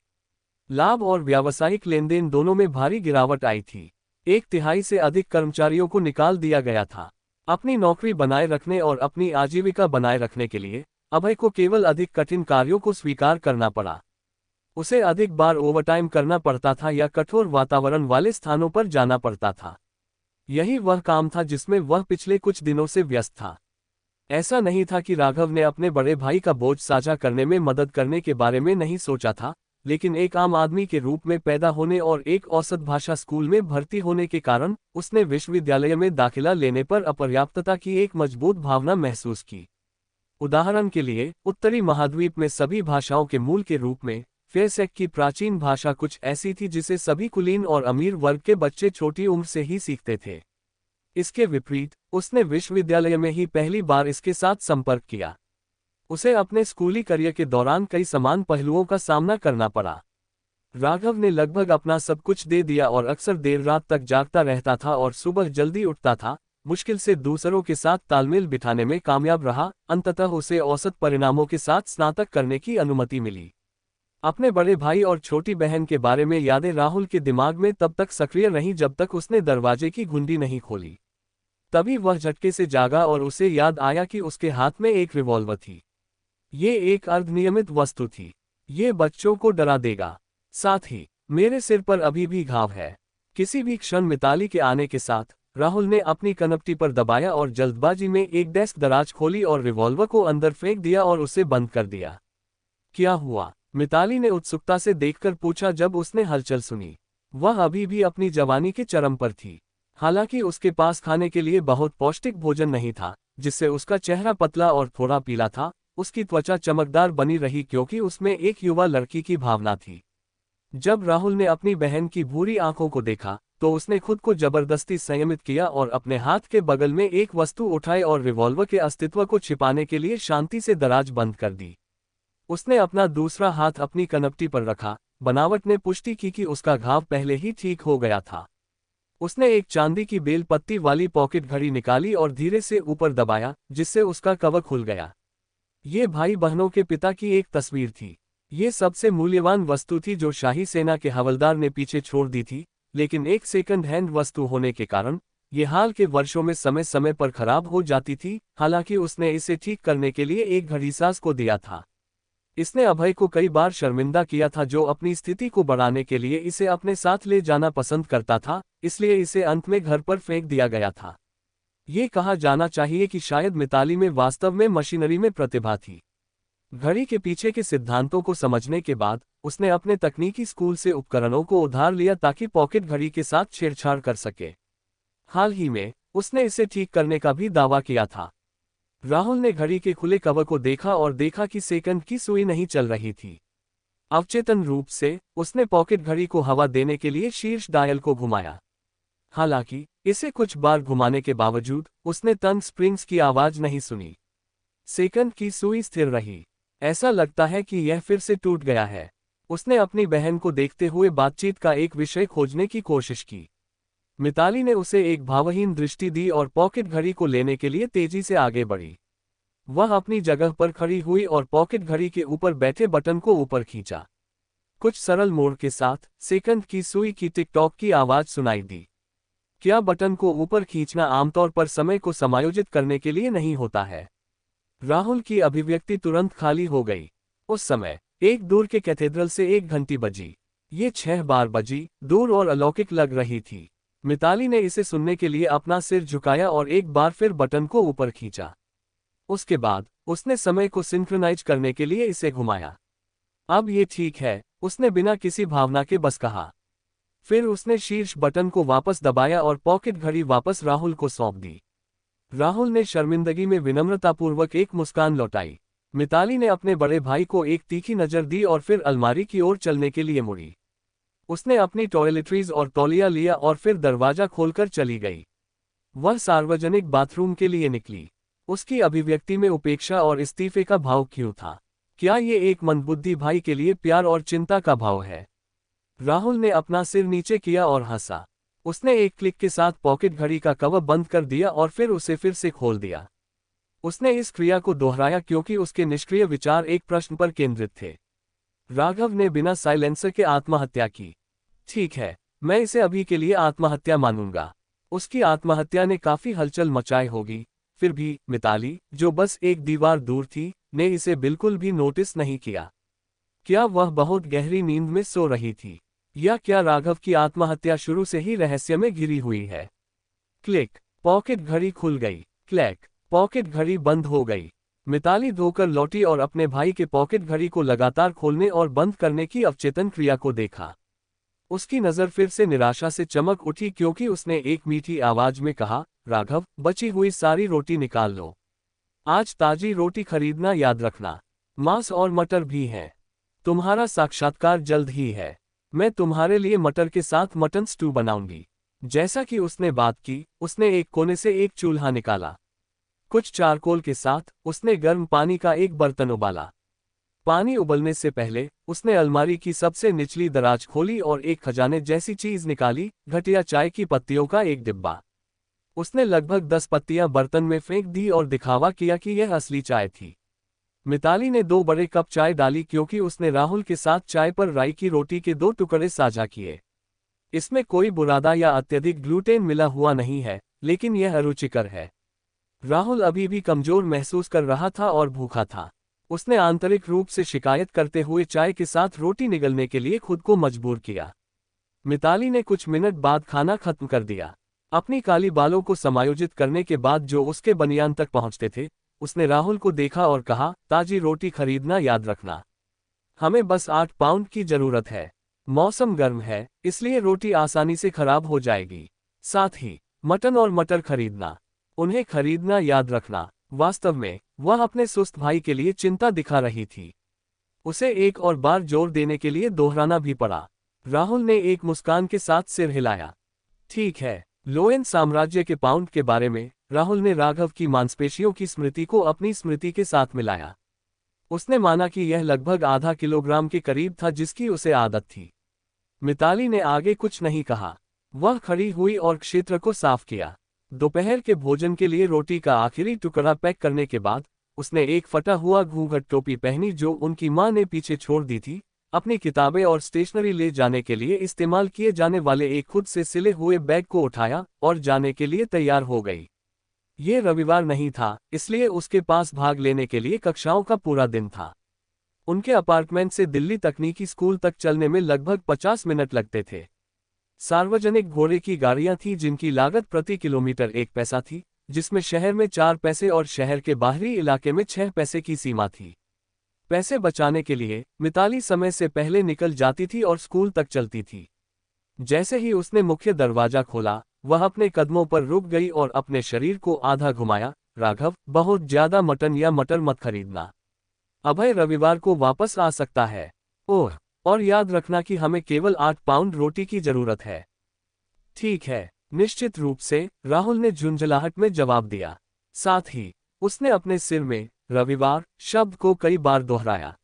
लाभ और व्यावसायिक लेनदेन दोनों में भारी गिरावट आई थी। 1/3 से अधिक कर्मचारियों को निकाल दिया गया था। अपनी नौकरी बनाए रखने और अपनी आजीविका बनाए रखने के लिए अभय को केवल अधिक कठिन कार्यों को स्वीकार करना पड़ा। उसे अधिक बार ओवरटाइम करना पड़ता था या कठोर वातावरण वाले स्थानों पर जाना पड़ता था। यही वह काम था जिसमें वह पिछले कुछ दिनों से व्यस्त था। ऐसा नहीं था कि राघव ने अपने बड़े भाई का बोझ साझा करने में मदद करने के बारे में नहीं सोचा था, लेकिन एक आम आदमी के रूप में पैदा होने और एक औसत भाषा स्कूल में भर्ती होने के कारण उसने विश्वविद्यालय में दाखिला लेने पर अपर्याप्तता की एक मजबूत भावना महसूस की। उदाहरण के लिए, उत्तरी महाद्वीप में सभी भाषाओं के मूल के रूप में फेरसेक की प्राचीन भाषा कुछ ऐसी थी जिसे सभी कुलीन और अमीर वर्ग के बच्चे छोटी उम्र से ही सीखते थे। इसके विपरीत उसने विश्वविद्यालय में ही पहली बार इसके साथ संपर्क किया। उसे अपने स्कूली करियर के दौरान कई समान पहलुओं का सामना करना पड़ा। राघव ने लगभग अपना सब कुछ दे दिया और अक्सर देर रात तक जागता रहता था और सुबह जल्दी उठता था। मुश्किल से दूसरों के साथ तालमेल बिठाने में कामयाब रहा। अंततः उसे औसत परिणामों के साथ स्नातक करने की अनुमति मिली। अपने बड़े भाई और छोटी बहन के बारे में यादें राहुल के दिमाग में तब तक सक्रिय रहीं जब तक उसने दरवाजे की घुंडी नहीं खोली। तभी वह झटके से जागा और उसे याद आया कि उसके हाथ में एक रिवॉल्वर थी। ये एक अर्धनियमित वस्तु थी। ये बच्चों को डरा देगा। साथ ही मेरे सिर पर अभी भी घाव है। किसी भी क्षण मिताली के आने के साथ राहुल ने अपनी कनपटी पर दबाया और जल्दबाजी में एक डेस्क दराज खोली और रिवॉल्वर को अंदर फेंक दिया और उसे बंद कर दिया। क्या हुआ? मिताली ने उत्सुकता से देखकर पूछा जब उसने हलचल सुनी। वह अभी भी अपनी जवानी के चरम पर थी। हालांकि उसके पास खाने के लिए बहुत पौष्टिक भोजन नहीं था, जिससे उसका चेहरा पतला और थोड़ा पीला था। उसकी त्वचा चमकदार बनी रही क्योंकि उसमें एक युवा लड़की की भावना थी। जब राहुल ने अपनी बहन की भूरी आंखों को देखा तो उसने खुद को जबरदस्ती संयमित किया और अपने हाथ के बगल में एक वस्तु उठाई और रिवॉल्वर के अस्तित्व को छिपाने के लिए शांति से दराज बंद कर दी। उसने अपना दूसरा हाथ अपनी कनपटी पर रखा। बनावट ने पुष्टि की कि उसका घाव पहले ही ठीक हो गया था। उसने एक चांदी की बेल पत्ती वाली पॉकेट घड़ी निकाली और धीरे से ऊपर दबाया, जिससे उसका कवर खुल गया। ये भाई बहनों के पिता की एक तस्वीर थी। ये सबसे मूल्यवान वस्तु थी जो शाही सेना के हवलदार ने पीछे छोड़ दी थी, लेकिन एक सेकंड हैंड वस्तु होने के कारण ये हाल के वर्षों में समय समय पर खराब हो जाती थी। हालांकि उसने इसे ठीक करने के लिए एक घड़ीसाज को दिया था। इसने अभय को कई बार शर्मिंदा किया था, जो अपनी स्थिति को बढ़ाने के लिए इसे अपने साथ ले जाना पसंद करता था, इसलिए इसे अंत में घर पर फेंक दिया गया था। ये कहा जाना चाहिए कि शायद मिताली में वास्तव में मशीनरी में प्रतिभा थी। घड़ी के पीछे के सिद्धांतों को समझने के बाद उसने अपने तकनीकी स्कूल से उपकरणों को उधार लिया ताकि पॉकेट घड़ी के साथ छेड़छाड़ कर सके। हाल ही में उसने इसे ठीक करने का भी दावा किया था। राहुल ने घड़ी के खुले कवर को देखा और देखा कि सेकंड की सुई नहीं चल रही थी। अवचेतन रूप से उसने पॉकेट घड़ी को हवा देने के लिए शीर्ष डायल को घुमाया। हालांकि इसे कुछ बार घुमाने के बावजूद उसने टंग स्प्रिंग्स की आवाज नहीं सुनी। सेकंड की सुई स्थिर रही। ऐसा लगता है कि यह फिर से टूट गया है। उसने अपनी बहन को देखते हुए बातचीत का एक विषय खोजने की कोशिश की। मिताली ने उसे एक भावहीन दृष्टि दी और पॉकेट घड़ी को लेने के लिए तेजी से आगे बढ़ी। वह अपनी जगह पर खड़ी हुई और पॉकेट घड़ी के ऊपर बैठे बटन को ऊपर खींचा। कुछ सरल मोड़ के साथ सेकंड की सुई की टिक टॉक की आवाज सुनाई दी। क्या बटन को ऊपर खींचना आमतौर पर समय को समायोजित करने के लिए नहीं होता है? राहुल की अभिव्यक्ति तुरंत खाली हो गई। उस समय एक दूर के कैथेड्रल से एक घंटी बजी। ये 6 बार बजी, दूर और अलौकिक लग रही थी। मिताली ने इसे सुनने के लिए अपना सिर झुकाया और एक बार फिर बटन को ऊपर खींचा। उसके बाद उसने समय को सिंक्रोनाइज करने के लिए इसे घुमाया। अब ये ठीक है, उसने बिना किसी भावना के बस कहा। फिर उसने शीर्ष बटन को वापस दबाया और पॉकेट घड़ी वापस राहुल को सौंप दी। राहुल ने शर्मिंदगी में विनम्रतापूर्वक एक मुस्कान लौटाई। मिताली ने अपने बड़े भाई को एक तीखी नज़र दी और फिर अलमारी की ओर चलने के लिए मुड़ी। उसने अपनी टॉयलेटरीज और तौलिया लिया और फिर दरवाजा खोलकर चली गई। वह सार्वजनिक बाथरूम के लिए निकली। उसकी अभिव्यक्ति में उपेक्षा और इस्तीफे का भाव क्यों था? क्या ये एक मंदबुद्धि भाई के लिए प्यार और चिंता का भाव है? राहुल ने अपना सिर नीचे किया और हंसा। उसने एक क्लिक के साथ पॉकेट घड़ी का कवर बंद कर दिया और फिर उसे फिर से खोल दिया। उसने इस क्रिया को दोहराया क्योंकि उसके निष्क्रिय विचार एक प्रश्न पर केंद्रित थे। राघव ने बिना साइलेंसर के आत्महत्या की। ठीक है, मैं इसे अभी के लिए आत्महत्या मानूंगा। उसकी आत्महत्या ने काफी हलचल मचाई होगी। फिर भी मिताली, जो बस एक दीवार दूर थी, ने इसे बिल्कुल भी नोटिस नहीं किया। क्या वह बहुत गहरी नींद में सो रही थी? या क्या राघव की आत्महत्या शुरू से ही रहस्य में घिरी हुई है? क्लिक, पॉकेट घड़ी खुल गई। क्लैक, पॉकेट घड़ी बंद हो गई। मिताली धोकर लौटी और अपने भाई के पॉकेट घड़ी को लगातार खोलने और बंद करने की अवचेतन क्रिया को देखा। उसकी नज़र फिर से निराशा से चमक उठी क्योंकि उसने एक मीठी आवाज में कहा, राघव, बची हुई सारी रोटी निकाल लो। आज ताजी रोटी खरीदना याद रखना। मांस और मटर भी हैं। तुम्हारा साक्षात्कार जल्द ही है। मैं तुम्हारे लिए मटर के साथ मटन स्टू बनाऊंगी। जैसा कि उसने बात की, उसने एक कोने से एक चूल्हा निकाला। कुछ चारकोल के साथ उसने गर्म पानी का एक बर्तन उबाला। पानी उबलने से पहले उसने अलमारी की सबसे निचली दराज खोली और एक खजाने जैसी चीज निकाली, घटिया चाय की पत्तियों का एक डिब्बा। उसने लगभग 10 पत्तियां बर्तन में फेंक दी और दिखावा किया कि यह असली चाय थी। मिताली ने 2 बड़े कप चाय डाली क्योंकि उसने राहुल के साथ चाय पर राई की रोटी के 2 टुकड़े साझा किए। इसमें कोई बुरादा या अत्यधिक ग्लूटेन मिला हुआ नहीं है, लेकिन यह अरुचिकर है। राहुल अभी भी कमजोर महसूस कर रहा था और भूखा था। उसने आंतरिक रूप से शिकायत करते हुए चाय के साथ रोटी निगलने के लिए खुद को मजबूर किया। मिताली ने कुछ मिनट बाद खाना खत्म कर दिया। अपनी काली बालों को समायोजित करने के बाद जो उसके बनियान तक पहुंचते थे, उसने राहुल को देखा और कहा, ताजी रोटी खरीदना याद रखना। हमें बस 8 पाउंड की जरूरत है। मौसम गर्म है, इसलिए रोटी आसानी से खराब हो जाएगी। साथ ही मटन और मटर खरीदना। उन्हें खरीदना याद रखना। वास्तव में वह अपने सुस्त भाई के लिए चिंता दिखा रही थी। उसे एक और बार जोर देने के लिए दोहराना भी पड़ा। राहुल ने एक मुस्कान के साथ सिर हिलाया। ठीक है। लोएन साम्राज्य के पाउंड के बारे में राहुल ने राघव की मांसपेशियों की स्मृति को अपनी स्मृति के साथ मिलाया। उसने माना कि यह लगभग आधा किलोग्राम के करीब था जिसकी उसे आदत थी। मिताली ने आगे कुछ नहीं कहा। वह खड़ी हुई और क्षेत्र को साफ किया। दोपहर के भोजन के लिए रोटी का आखिरी टुकड़ा पैक करने के बाद उसने एक फटा हुआ घूंघट टोपी पहनी जो उनकी मां ने पीछे छोड़ दी थी। अपनी किताबें और स्टेशनरी ले जाने के लिए इस्तेमाल किए जाने वाले एक खुद से सिले हुए बैग को उठाया और जाने के लिए तैयार हो गई। ये रविवार नहीं था, इसलिए उसके पास भाग लेने के लिए कक्षाओं का पूरा दिन था। उनके अपार्टमेंट से दिल्ली तकनीकी स्कूल तक चलने में लगभग 50 मिनट लगते थे। सार्वजनिक घोड़े की गाड़ियां थीं जिनकी लागत प्रति किलोमीटर 1 पैसा थी, जिसमें शहर में 4 पैसे और शहर के बाहरी इलाके में 6 पैसे की सीमा थी। पैसे बचाने के लिए मिताली समय से पहले निकल जाती थी और स्कूल तक चलती थी। जैसे ही उसने मुख्य दरवाजा खोला, वह अपने कदमों पर रुक गई और अपने शरीर को आधा घुमाया। राघव, बहुत ज्यादा मटन या मटर मत खरीदना। अभय रविवार को वापस आ सकता है। ओह, और याद रखना कि हमें केवल 8 पाउंड रोटी की जरूरत है। ठीक है, निश्चित रूप से, राहुल ने झुंझलाहट में जवाब दिया। साथ ही उसने अपने सिर में रविवार शब्द को कई बार दोहराया।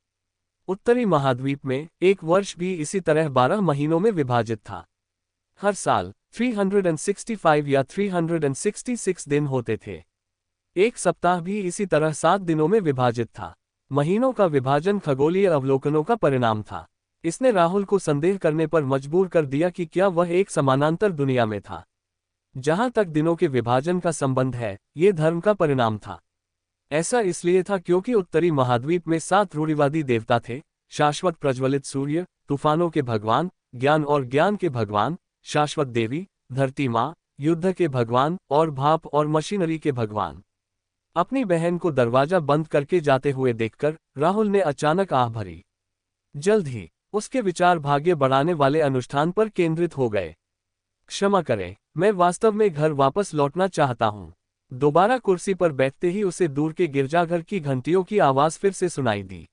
उत्तरी महाद्वीप में एक वर्ष भी इसी तरह 12 महीनों में विभाजित था। हर साल 365 या 366 दिन होते थे। एक सप्ताह भी इसी तरह 7 दिनों में विभाजित था। महीनों का विभाजन खगोलीय अवलोकनों का परिणाम था। इसने राहुल को संदेह करने पर मजबूर कर दिया कि क्या वह एक समानांतर दुनिया में था। जहां तक दिनों के विभाजन का संबंध है, ये धर्म का परिणाम था। ऐसा इसलिए था क्योंकि उत्तरी महाद्वीप में 7 रूढ़िवादी देवता थे: शाश्वत प्रज्वलित सूर्य, तूफानों के भगवान, ज्ञान और ज्ञान के भगवान, शाश्वत देवी, धरती माँ, युद्ध के भगवान और भाप और मशीनरी के भगवान। अपनी बहन को दरवाजा बंद करके जाते हुए देखकर राहुल ने अचानक आह भरी। जल्द ही उसके विचार भाग्य बढ़ाने वाले अनुष्ठान पर केंद्रित हो गए। क्षमा करें, मैं वास्तव में घर वापस लौटना चाहता हूँ। दोबारा कुर्सी पर बैठते ही उसे दूर के गिरजाघर की घंटियों की आवाज फिर से सुनाई दी।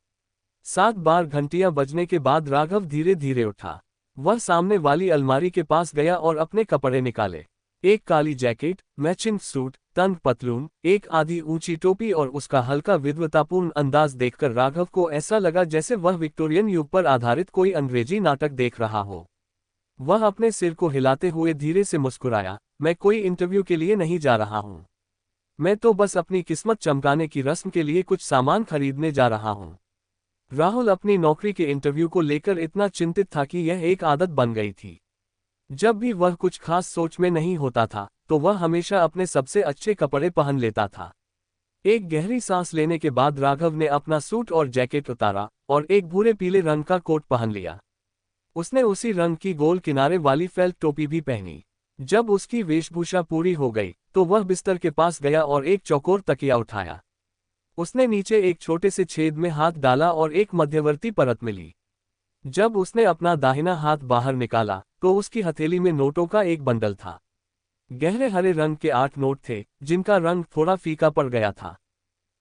7 बार घंटियां बजने के बाद राघव धीरे धीरे उठा। वह सामने वाली अलमारी के पास गया और अपने कपड़े निकाले। एक काली जैकेट, मैचिंग सूट, तंग पतलून, एक आधी ऊंची टोपी और उसका हल्का विद्वतापूर्ण अंदाज देखकर राघव को ऐसा लगा जैसे वह विक्टोरियन युग पर आधारित कोई अंग्रेजी नाटक देख रहा हो। वह अपने सिर को हिलाते हुए धीरे से मुस्कुराया। मैं कोई इंटरव्यू के लिए नहीं जा रहा हूँ। मैं तो बस अपनी किस्मत चमकाने की रस्म के लिए कुछ सामान खरीदने जा रहा हूँ। राहुल अपनी नौकरी के इंटरव्यू को लेकर इतना चिंतित था कि यह एक आदत बन गई थी। जब भी वह कुछ खास सोच में नहीं होता था, तो वह हमेशा अपने सबसे अच्छे कपड़े पहन लेता था। एक गहरी सांस लेने के बाद राघव ने अपना सूट और जैकेट उतारा और एक भूरे पीले रंग का कोट पहन लिया। उसने उसी रंग की गोल किनारे वाली फेल्ट टोपी भी पहनी। जब उसकी वेशभूषा पूरी हो गई, तो वह बिस्तर के पास गया और एक चौकोर तकिया उठाया। उसने नीचे एक छोटे से छेद में हाथ डाला और एक मध्यवर्ती परत मिली। जब उसने अपना दाहिना हाथ बाहर निकाला, तो उसकी हथेली में नोटों का एक बंडल था। गहरे हरे रंग के 8 नोट थे, जिनका रंग थोड़ा फीका पड़ गया था।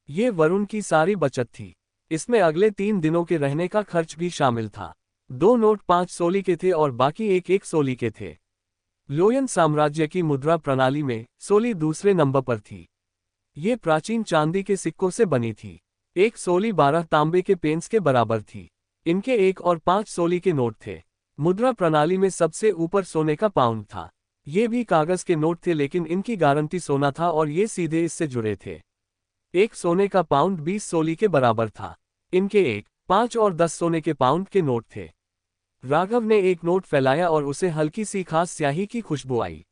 ये वरुण की सारी बचत थी। इसमें अगले 3 दिनों के रहने का खर्च भी शामिल था। 2 नोट 5 सोली के थे और बाकी 1-1 सोली के थे। लोयन साम्राज्य की मुद्रा प्रणाली में सोली दूसरे नंबर पर थी। ये प्राचीन चांदी के सिक्कों से बनी थी। 1 सोली 12 तांबे के पेंस के बराबर थी। इनके 1 और 5 सोली के नोट थे। मुद्रा प्रणाली में सबसे ऊपर सोने का पाउंड था। ये भी कागज के नोट थे, लेकिन इनकी गारंटी सोना था और ये सीधे इससे जुड़े थे। 1 सोने का पाउंड 20 सोली के बराबर था। इनके 1, 5 और 10 सोने के पाउंड के नोट थे। राघव ने एक नोट फैलाया और उसे हल्की सी खास स्याही की खुशबू आई।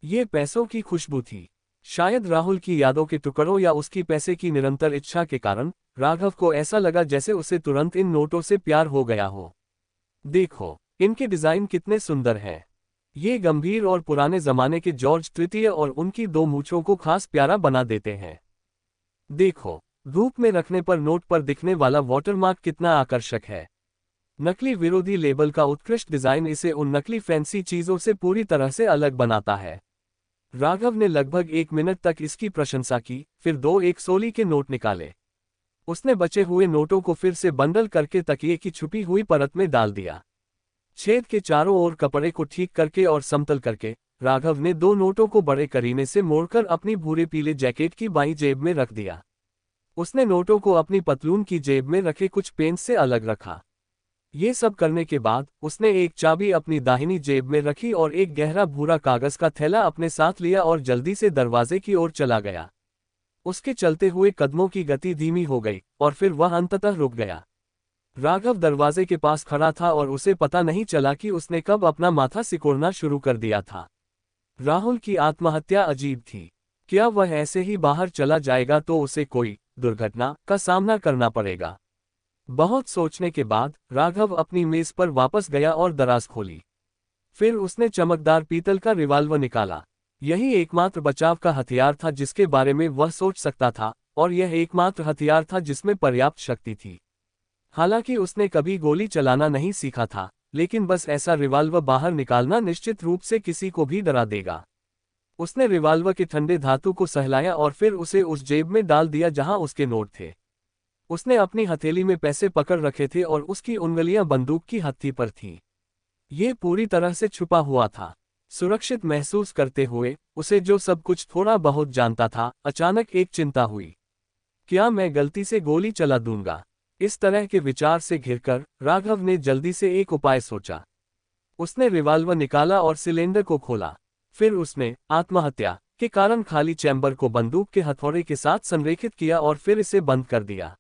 ये पैसों की खुशबू थी। शायद राहुल की यादों के टुकड़ों या उसकी पैसे की निरंतर इच्छा के कारण राघव को ऐसा लगा जैसे उसे तुरंत इन नोटों से प्यार हो गया हो। देखो, इनके डिजाइन कितने सुंदर हैं। ये गंभीर और पुराने जमाने के जॉर्ज तृतीय और उनकी 2 मूंछों को खास प्यारा बना देते हैं। देखो, धूप में रखने पर नोट पर दिखने वाला वाटरमार्क कितना आकर्षक है। नकली विरोधी लेबल का उत्कृष्ट डिजाइन इसे उन नकली फैंसी चीजों से पूरी तरह से अलग बनाता है। राघव ने लगभग 1 मिनट तक इसकी प्रशंसा की, फिर 2 1 सोली के नोट निकाले। उसने बचे हुए नोटों को फिर से बंडल करके तकिए की छुपी हुई परत में डाल दिया। छेद के चारों ओर कपड़े को ठीक करके और समतल करके राघव ने 2 नोटों को बड़े करीने से मोड़कर अपनी भूरे पीले जैकेट की बाईं जेब में रख दिया। उसने नोटों को अपनी पतलून की जेब में रखे कुछ पेन से अलग रखा। ये सब करने के बाद उसने एक चाबी अपनी दाहिनी जेब में रखी और एक गहरा भूरा कागज का थैला अपने साथ लिया और जल्दी से दरवाजे की ओर चला गया। उसके चलते हुए कदमों की गति धीमी हो गई और फिर वह अंततः रुक गया। राघव दरवाजे के पास खड़ा था और उसे पता नहीं चला कि उसने कब अपना माथा सिकोड़ना शुरू कर दिया था। राहुल की आत्महत्या अजीब थी। क्या वह ऐसे ही बाहर चला जाएगा तो उसे कोई दुर्घटना का सामना करना पड़ेगा? बहुत सोचने के बाद राघव अपनी मेज पर वापस गया और दराज खोली। फिर उसने चमकदार पीतल का रिवाल्वर निकाला। यही एकमात्र बचाव का हथियार था जिसके बारे में वह सोच सकता था, और यह एकमात्र हथियार था जिसमें पर्याप्त शक्ति थी। हालांकि उसने कभी गोली चलाना नहीं सीखा था, लेकिन बस ऐसा रिवाल्वर बाहर निकालना निश्चित रूप से किसी को भी डरा देगा। उसने रिवाल्वर के ठंडे धातु को सहलाया और फिर उसे उस जेब में डाल दिया जहां उसके नोट थे। उसने अपनी हथेली में पैसे पकड़ रखे थे और उसकी उंगलियां बंदूक की हत्थी पर थीं। ये पूरी तरह से छुपा हुआ था। सुरक्षित महसूस करते हुए, उसे जो सब कुछ थोड़ा बहुत जानता था, अचानक एक चिंता हुई। क्या मैं गलती से गोली चला दूंगा? इस तरह के विचार से घिरकर राघव ने जल्दी से एक उपाय सोचा। उसने रिवाल्वर निकाला और सिलेंडर को खोला। फिर उसने आत्महत्या के कारण खाली चैम्बर को बंदूक के हथौड़े के साथ संरेखित किया और फिर इसे बंद कर दिया।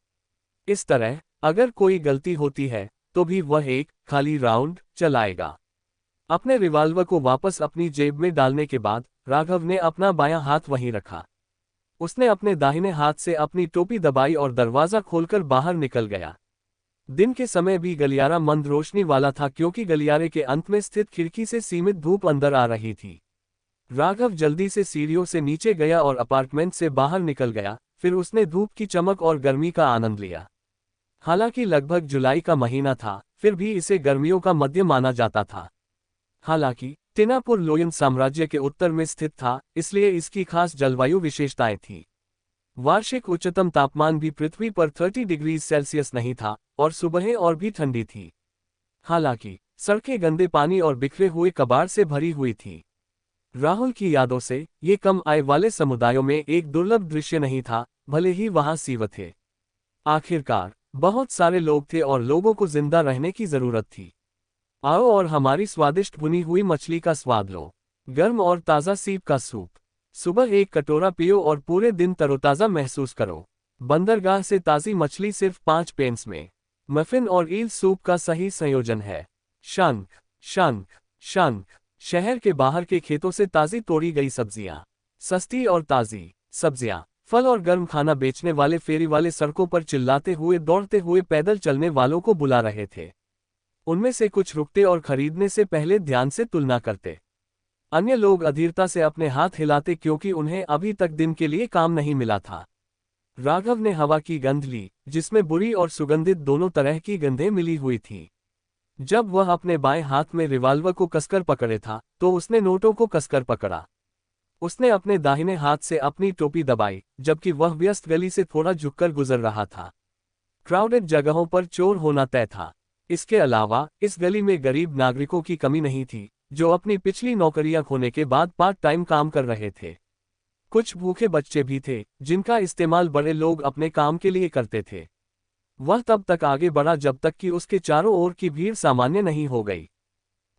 इस तरह अगर कोई गलती होती है तो भी वह एक खाली राउंड चलाएगा। अपने रिवाल्वर को वापस अपनी जेब में डालने के बाद राघव ने अपना बायां हाथ वहीं रखा। उसने अपने दाहिने हाथ से अपनी टोपी दबाई और दरवाजा खोलकर बाहर निकल गया। दिन के समय भी गलियारा मंद रोशनी वाला था क्योंकि गलियारे के अंत में स्थित खिड़की से सीमित धूप अंदर आ रही थी। राघव जल्दी से सीढ़ियों से नीचे गया और अपार्टमेंट से बाहर निकल गया। फिर उसने धूप की चमक और गर्मी का आनंद लिया। हालांकि लगभग जुलाई का महीना था, फिर भी इसे गर्मियों का मध्य माना जाता था। हालांकि टिनापुर लोयन साम्राज्य के उत्तर में स्थित था, इसलिए इसकी खास जलवायु विशेषताएं थीं। वार्षिक उच्चतम तापमान भी पृथ्वी पर 30 डिग्री सेल्सियस नहीं था और सुबहें और भी ठंडी थी। हालांकि सड़कें गंदे पानी और बिखरे हुए कबाड़ से भरी हुई थीं। राहुल की यादों से ये कम आय वाले समुदायों में एक दुर्लभ दृश्य नहीं था, भले ही वहां सीव थे। आखिरकार बहुत सारे लोग थे और लोगों को जिंदा रहने की जरूरत थी। आओ और हमारी स्वादिष्ट भुनी हुई मछली का स्वाद लो। गर्म और ताज़ा सीप का सूप। सुबह एक कटोरा पियो और पूरे दिन तरोताज़ा महसूस करो। बंदरगाह से ताज़ी मछली सिर्फ 5 पेंस में। मफिन और ईल सूप का सही संयोजन है। शंख शंख शंख। शहर के बाहर के खेतों से ताज़ी तोड़ी गई सब्जियां। सस्ती और ताज़ी सब्जियां, फल और गर्म खाना बेचने वाले फेरी वाले सड़कों पर चिल्लाते हुए दौड़ते हुए पैदल चलने वालों को बुला रहे थे। उनमें से कुछ रुकते और खरीदने से पहले ध्यान से तुलना करते। अन्य लोग अधीरता से अपने हाथ हिलाते क्योंकि उन्हें अभी तक दिन के लिए काम नहीं मिला था। राघव ने हवा की गंध ली, जिसमें बुरी और सुगंधित दोनों तरह की गंधें मिली हुई थीं। जब वह अपने बाएं हाथ में रिवाल्वर को कसकर पकड़े था, तो उसने नोटों को कसकर पकड़ा। उसने अपने दाहिने हाथ से अपनी टोपी दबाई, जबकि वह व्यस्त गली से थोड़ा झुककर गुजर रहा था। क्राउडेड जगहों पर चोर होना तय था। इसके अलावा इस गली में गरीब नागरिकों की कमी नहीं थी, जो अपनी पिछली नौकरियां खोने के बाद पार्ट टाइम काम कर रहे थे। कुछ भूखे बच्चे भी थे, जिनका इस्तेमाल बड़े लोग अपने काम के लिए करते थे। वह तब तक आगे बढ़ा जब तक कि उसके चारों ओर की भीड़ सामान्य नहीं हो गई।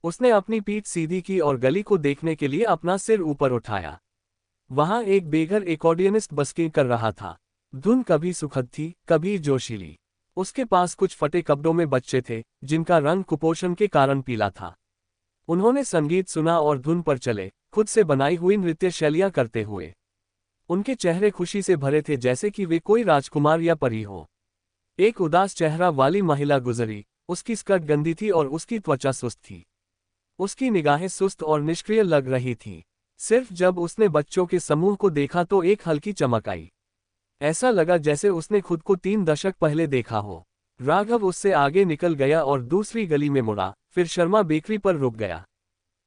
उसने अपनी पीठ सीधी की और गली को देखने के लिए अपना सिर ऊपर उठाया। वहां एक बेघर एकॉर्डियनिस्ट बस्किंग कर रहा था। धुन कभी सुखद थी, कभी जोशीली। उसके पास कुछ फटे कपड़ों में बच्चे थे, जिनका रंग कुपोषण के कारण पीला था। उन्होंने संगीत सुना और धुन पर चले, खुद से बनाई हुई नृत्य शैलियां करते हुए। उनके चेहरे खुशी से भरे थे, जैसे कि वे कोई राजकुमार या परी हो। एक उदास चेहरा वाली महिला गुजरी। उसकी स्कर्ट गंदी थी और उसकी त्वचा सुस्त थी। उसकी निगाहें सुस्त और निष्क्रिय लग रही थीं। सिर्फ जब उसने बच्चों के समूह को देखा तो एक हल्की चमक आई। ऐसा लगा जैसे उसने खुद को 3 दशक पहले देखा हो। राघव उससे आगे निकल गया और दूसरी गली में मुड़ा, फिर शर्मा बेकरी पर रुक गया।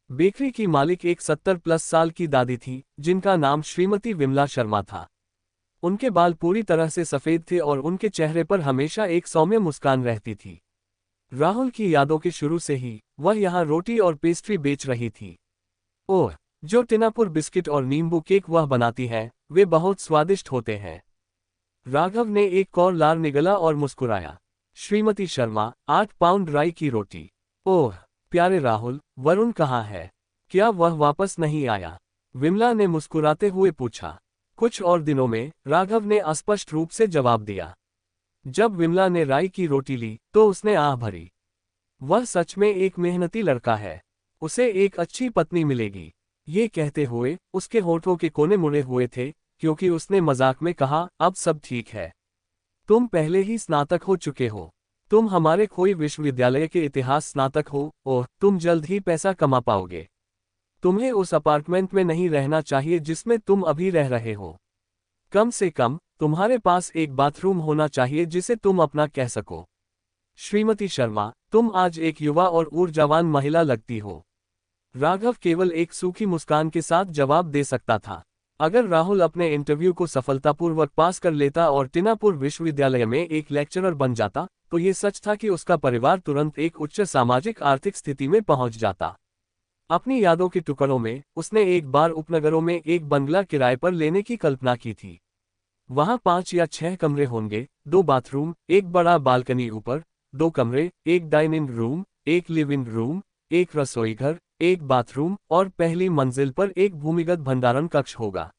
बेकरी की मालिक एक 70+ साल की दादी थी, जिनका नाम श्रीमती विमला शर्मा था। उनके बाल पूरी तरह से सफेद थे और उनके चेहरे पर हमेशा एक सौम्य मुस्कान रहती थी। राहुल की यादों के शुरू से ही वह यहाँ रोटी और पेस्ट्री बेच रही थी। ओह, जो टिनापुर बिस्किट और नींबू केक वह बनाती है, वे बहुत स्वादिष्ट होते हैं। राघव ने एक कौर लार निगला और मुस्कुराया। श्रीमती शर्मा, 8 पाउंड राई की रोटी। ओह प्यारे राहुल, वरुण कहाँ है? क्या वह वापस नहीं आया? विमला ने मुस्कुराते हुए पूछा। कुछ और दिनों में, राघव ने अस्पष्ट रूप से जवाब दिया। जब विमला ने राई की रोटी ली तो उसने आह भरी। वह सच में एक मेहनती लड़का है। उसे एक अच्छी पत्नी मिलेगी। ये कहते हुए उसके होठों के कोने मुड़े हुए थे, क्योंकि उसने मजाक में कहा, अब सब ठीक है। तुम पहले ही स्नातक हो चुके हो। तुम हमारे कोई विश्वविद्यालय के इतिहास स्नातक हो। ओह, तुम जल्द ही पैसा कमा पाओगे। तुम्हें उस अपार्टमेंट में नहीं रहना चाहिए जिसमें तुम अभी रह रहे हो। कम से कम तुम्हारे पास एक बाथरूम होना चाहिए जिसे तुम अपना कह सको। श्रीमती शर्मा, तुम आज एक युवा और ऊर्जावान महिला लगती हो। राघव केवल एक सूखी मुस्कान के साथ जवाब दे सकता था। अगर राहुल अपने इंटरव्यू को सफलतापूर्वक पास कर लेता और टिनापुर विश्वविद्यालय में एक लेक्चरर बन जाता, तो ये सच था कि उसका परिवार तुरंत एक उच्च सामाजिक आर्थिक स्थिति में पहुंच जाता। अपनी यादों के टुकड़ों में उसने एक बार उपनगरों में एक बंगला किराए पर लेने की कल्पना की थी। वहां 5 या 6 कमरे होंगे, 2 बाथरूम, एक बड़ा बालकनी ऊपर, 2 कमरे, एक डाइनिंग रूम, एक लिविंग रूम, एक रसोई घर, एक बाथरूम और पहली मंजिल पर एक भूमिगत भंडारण कक्ष होगा।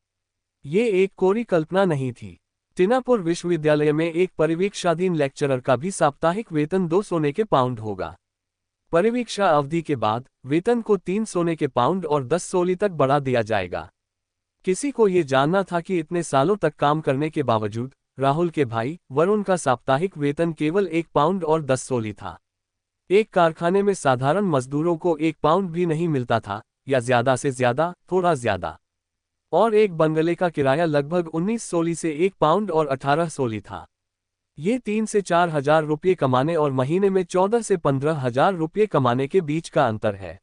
ये एक कोरी कल्पना नहीं थी। टिनापुर विश्वविद्यालय में एक परिवीक्षाधीन लेक्चरर का भी साप्ताहिक वेतन 2 सोने के पाउंड होगा। परिवीक्षा अवधि के बाद वेतन को 3 सोने के पाउंड और 10 सोली तक बढ़ा दिया जाएगा। किसी को ये जानना था कि इतने सालों तक काम करने के बावजूद राहुल के भाई वरुण का साप्ताहिक वेतन केवल 1 पाउंड और 10 सोली था। एक कारखाने में साधारण मजदूरों को 1 पाउंड भी नहीं मिलता था, या ज्यादा से ज्यादा थोड़ा ज्यादा। और एक बंगले का किराया लगभग 19 सोली से 1 पाउंड और 18 सोली था। ये 3 से 4 हजार रुपये कमाने और महीने में 14 से 15 हजार रुपये कमाने के बीच का अंतर है।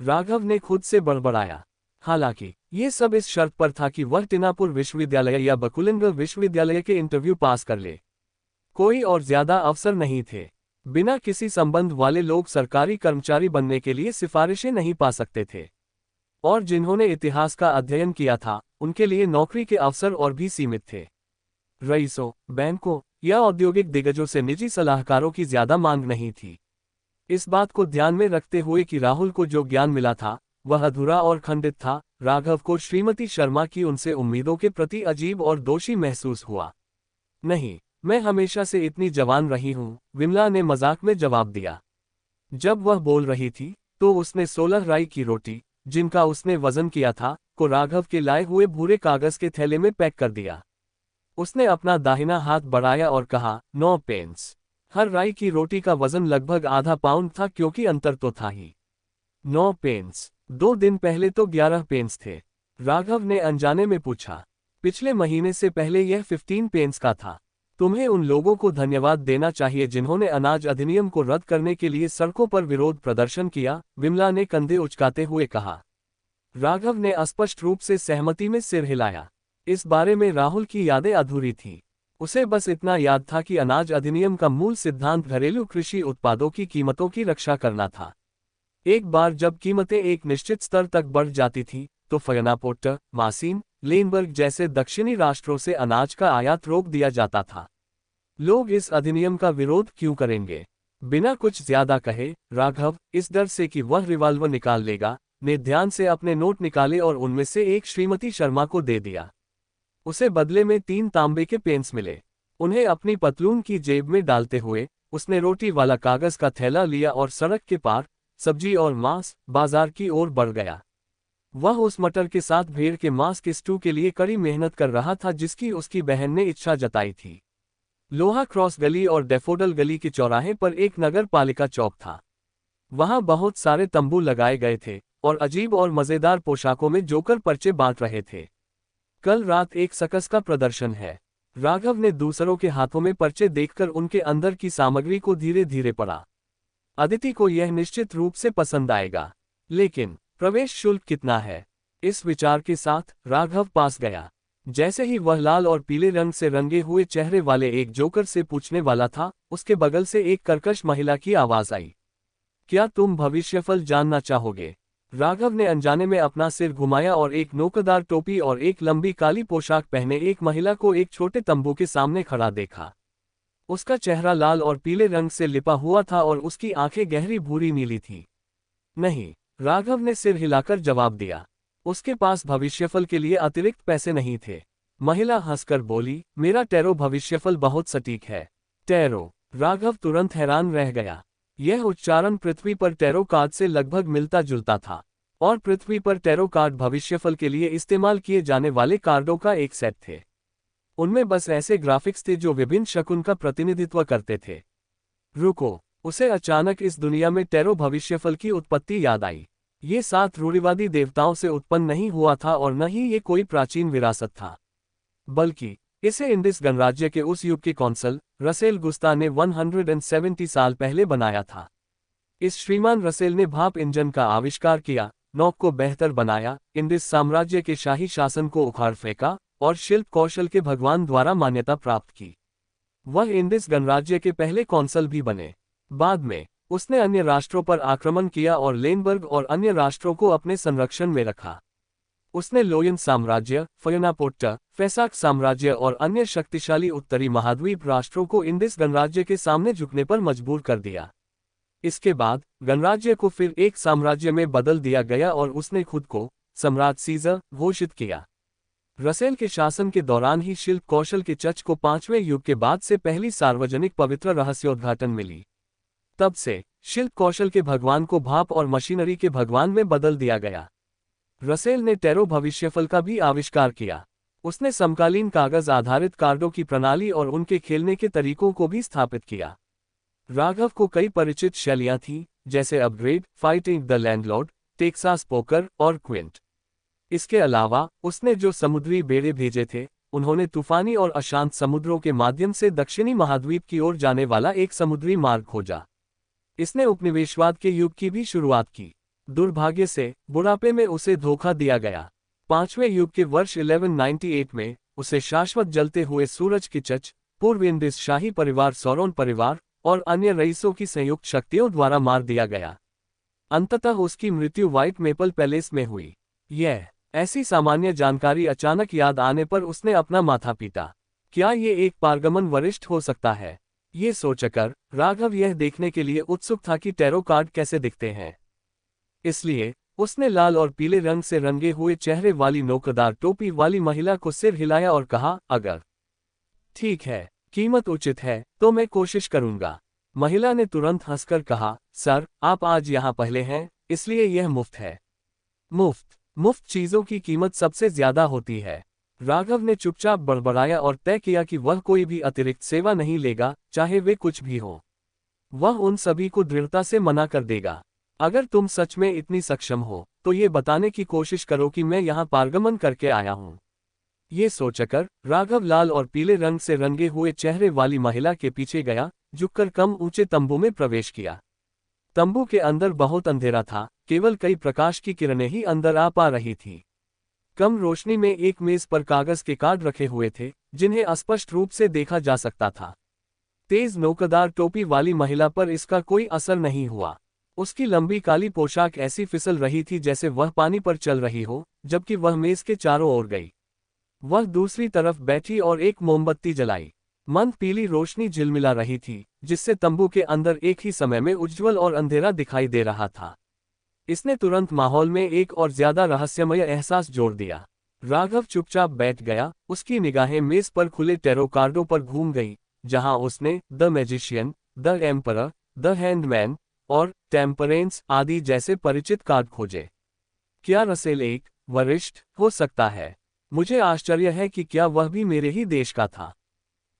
राघव ने खुद से बड़बड़ाया। हालांकि ये सब इस शर्त पर था कि वह टिनापुर विश्वविद्यालय या बकुलिंग विश्वविद्यालय के इंटरव्यू पास कर ले। कोई और ज्यादा अवसर नहीं थे। बिना किसी संबंध वाले लोग सरकारी कर्मचारी बनने के लिए सिफारिशें नहीं पा सकते थे। और जिन्होंने इतिहास का अध्ययन किया था, उनके लिए नौकरी के अवसर और भी सीमित थे। रईसों, बैंकों या औद्योगिक दिग्गजों से निजी सलाहकारों की ज्यादा मांग नहीं थी। इस बात को ध्यान में रखते हुए कि राहुल को जो ज्ञान मिला था वह अधूरा और खंडित था, राघव को श्रीमती शर्मा की उनसे उम्मीदों के प्रति अजीब और दोषी महसूस हुआ। नहीं, मैं हमेशा से इतनी जवान रही हूं, विमला ने मजाक में जवाब दिया। जब वह बोल रही थी तो उसने 16 राई की रोटी, जिनका उसने वजन किया था, को राघव के लाए हुए भूरे कागज के थैले में पैक कर दिया। उसने अपना दाहिना हाथ बढ़ाया और कहा, 9 पेंस। हर राई की रोटी का वजन लगभग आधा पाउंड था, क्योंकि अंतर तो था ही। 9 पेंस। 2 दिन पहले तो 11 पेंस थे। राघव ने अनजाने में पूछा। पिछले महीने से पहले यह 15 पेंस का था। तुम्हें उन लोगों को धन्यवाद देना चाहिए जिन्होंने अनाज अधिनियम को रद्द करने के लिए सड़कों पर विरोध प्रदर्शन किया, विमला ने कंधे उचकाते हुए कहा। राघव ने अस्पष्ट रूप से सहमति में सिर हिलाया। इस बारे में राहुल की यादें अधूरी थीं। उसे बस इतना याद था कि अनाज अधिनियम का मूल सिद्धांत घरेलू कृषि उत्पादों की कीमतों की रक्षा करना था। एक बार जब कीमतें एक निश्चित स्तर तक बढ़ जाती थीं, तो फयनापोर्ट, मासीन, लेनबर्ग जैसे दक्षिणी राष्ट्रों से अनाज का आयात रोक दिया जाता था। लोग इस अधिनियम का विरोध क्यों करेंगे? बिना कुछ ज्यादा कहे, राघव, इस डर से कि वह रिवाल्वर निकाल लेगा, ने ध्यान से अपने नोट निकाले और उनमें से एक श्रीमती शर्मा को दे दिया। उसे बदले में 3 तांबे के पेंस मिले। उन्हें अपनी पतलून की जेब में डालते हुए उसने रोटी वाला कागज का थैला लिया और सड़क के पार सब्जी और मांस बाजार की ओर बढ़ गया। वह उस मटर के साथ भेड़ के मांस के स्टू के लिए कड़ी मेहनत कर रहा था जिसकी उसकी बहन ने इच्छा जताई थी। लोहा क्रॉस गली और डेफोडल गली के चौराहे पर एक नगर पालिका चौक था। वहां बहुत सारे तंबू लगाए गए थे और अजीब और मजेदार पोशाकों में जोकर पर्चे बांट रहे थे। कल रात एक सकस का प्रदर्शन है। राघव ने दूसरों के हाथों में पर्चे देखकर उनके अंदर की सामग्री को धीरे धीरे पढ़ा। अदिति को यह निश्चित रूप से पसंद आएगा, लेकिन प्रवेश शुल्क कितना है? इस विचार के साथ राघव पास गया। जैसे ही वह लाल और पीले रंग से रंगे हुए चेहरे वाले एक जोकर से पूछने वाला था, उसके बगल से एक कर्कश महिला की आवाज आई। क्या तुम भविष्यफल जानना चाहोगे? राघव ने अनजाने में अपना सिर घुमाया और एक नोकदार टोपी और एक लंबी काली पोशाक पहने एक महिला को एक छोटे तंबू के सामने खड़ा देखा। उसका चेहरा लाल और पीले रंग से लिपा हुआ था और उसकी आंखें गहरी भूरी नीली थीं। नहीं, राघव ने सिर हिलाकर जवाब दिया। उसके पास भविष्यफल के लिए अतिरिक्त पैसे नहीं थे। महिला हंसकर बोली, मेरा टैरो भविष्यफल बहुत सटीक है। टैरो? राघव तुरंत हैरान रह गया। यह उच्चारण पृथ्वी पर टैरो कार्ड से लगभग मिलता जुलता था, और पृथ्वी पर टैरो कार्ड भविष्यफल के लिए इस्तेमाल किए जाने वाले कार्डों का एक सेट थे। उनमें बस ऐसे ग्राफिक्स थे जो विभिन्न शकुन का प्रतिनिधित्व करते थे। रुको, उसे अचानक इस दुनिया में टैरो भविष्यफल की उत्पत्ति याद आई। ये 7 रूढ़िवादी देवताओं से उत्पन्न नहीं हुआ था और न ही ये कोई प्राचीन विरासत था, बल्कि इसे इंडिस गणराज्य के उस युग के कौंसल रसेल गुस्ता ने 170 साल पहले बनाया था। इस श्रीमान रसेल ने भाप इंजन का आविष्कार किया, नौक को बेहतर बनाया, इंडिस साम्राज्य के शाही शासन को उखाड़ फेंका और शिल्प कौशल के भगवान द्वारा मान्यता प्राप्त की। वह इंडिस गणराज्य के पहले कौंसल भी बने। बाद में उसने अन्य राष्ट्रों पर आक्रमण किया और लेनबर्ग और अन्य राष्ट्रों को अपने संरक्षण में रखा। उसने लोयन साम्राज्य, फयनापोट्टा, फैसाक साम्राज्य और अन्य शक्तिशाली उत्तरी महाद्वीप राष्ट्रों को इंडिस गणराज्य के सामने झुकने पर मजबूर कर दिया। इसके बाद गणराज्य को फिर एक साम्राज्य में बदल दिया गया और उसने खुद को सम्राट सीजर घोषित किया। रसेल के शासन के दौरान ही शिल्प कौशल के चर्च को 5वें युग के बाद से पहली सार्वजनिक पवित्र रहस्योद्घाटन मिली। तब से शिल्प कौशल के भगवान को भाप और मशीनरी के भगवान में बदल दिया गया। रसेल ने टैरो भविष्यफल का भी आविष्कार किया। उसने समकालीन कागज आधारित कार्डों की प्रणाली और उनके खेलने के तरीकों को भी स्थापित किया। राघव को कई परिचित शैलियां थीं, जैसे upgrade, fighting the landlord, Texas poker और क्विंट। इसके अलावा उसने जो समुद्री बेड़े भेजे थे, उन्होंने तूफानी और अशांत समुद्रों के माध्यम से दक्षिणी महाद्वीप की ओर जाने वाला एक समुद्री मार्ग खोजा। इसने उपनिवेशवाद के युग की भी शुरुआत की। दुर्भाग्य से बुढ़ापे में उसे धोखा दिया गया। 5वें युग के वर्ष 1198 में उसे शाश्वत जलते हुए सूरज की चच, पूर्व इंडिस शाही परिवार सौरोन परिवार और अन्य रईसों की संयुक्त शक्तियों द्वारा मार दिया गया। अंततः उसकी मृत्यु व्हाइट मेपल पैलेस में हुई। यह ऐसी सामान्य जानकारी अचानक याद आने पर उसने अपना माथा पीटा। क्या ये एक पारगमन वरिष्ठ हो सकता है? ये सोचकर राघव यह देखने के लिए उत्सुक था कि टैरो कार्ड कैसे दिखते हैं। इसलिए उसने लाल और पीले रंग से रंगे हुए चेहरे वाली नोकदार टोपी वाली महिला को सिर हिलाया और कहा, अगर ठीक है, कीमत उचित है, तो मैं कोशिश करूंगा। महिला ने तुरंत हंसकर कहा, सर, आप आज यहाँ पहले हैं, इसलिए यह मुफ्त है। मुफ्त चीजों की कीमत सबसे ज्यादा होती है। राघव ने चुपचाप बड़बड़ाया और तय किया कि वह कोई भी अतिरिक्त सेवा नहीं लेगा, चाहे वे कुछ भी हो। वह उन सभी को दृढ़ता से मना कर देगा। अगर तुम सच में इतनी सक्षम हो, तो ये बताने की कोशिश करो कि मैं यहाँ पारगमन करके आया हूँ। ये सोचकर राघव लाल और पीले रंग से रंगे हुए चेहरे वाली महिला के पीछे गया, झुककर कम ऊंचे तंबू में प्रवेश किया। तंबू के अंदर बहुत अंधेरा था, केवल कई प्रकाश की किरणें ही अंदर आ पा रही थी। कम रोशनी में एक मेज पर कागज के कार्ड रखे हुए थे, जिन्हें स्पष्ट रूप से देखा जा सकता था। तेज नोकदार टोपी वाली महिला पर इसका कोई असर नहीं हुआ। उसकी लंबी काली पोशाक ऐसी फिसल रही थी जैसे वह पानी पर चल रही हो, जबकि वह मेज के चारों ओर गई। वह दूसरी तरफ बैठी और एक मोमबत्ती जलाई। मंद पीली रोशनी झिलमिला रही थी, जिससे तंबू के अंदर एक ही समय में उज्ज्वल और अंधेरा दिखाई दे रहा था। इसने तुरंत माहौल में एक और ज्यादा रहस्यमय एहसास जोड़ दिया। राघव चुपचाप बैठ गया, उसकी निगाहें मेज पर खुले टैरो कार्डों पर घूम गई, जहां उसने the magician, the emperor, the handman और टेम्परेंस आदि जैसे परिचित कार्ड खोजे। क्या रसेल एक वरिष्ठ हो सकता है? मुझे आश्चर्य है कि क्या वह भी मेरे ही देश का था।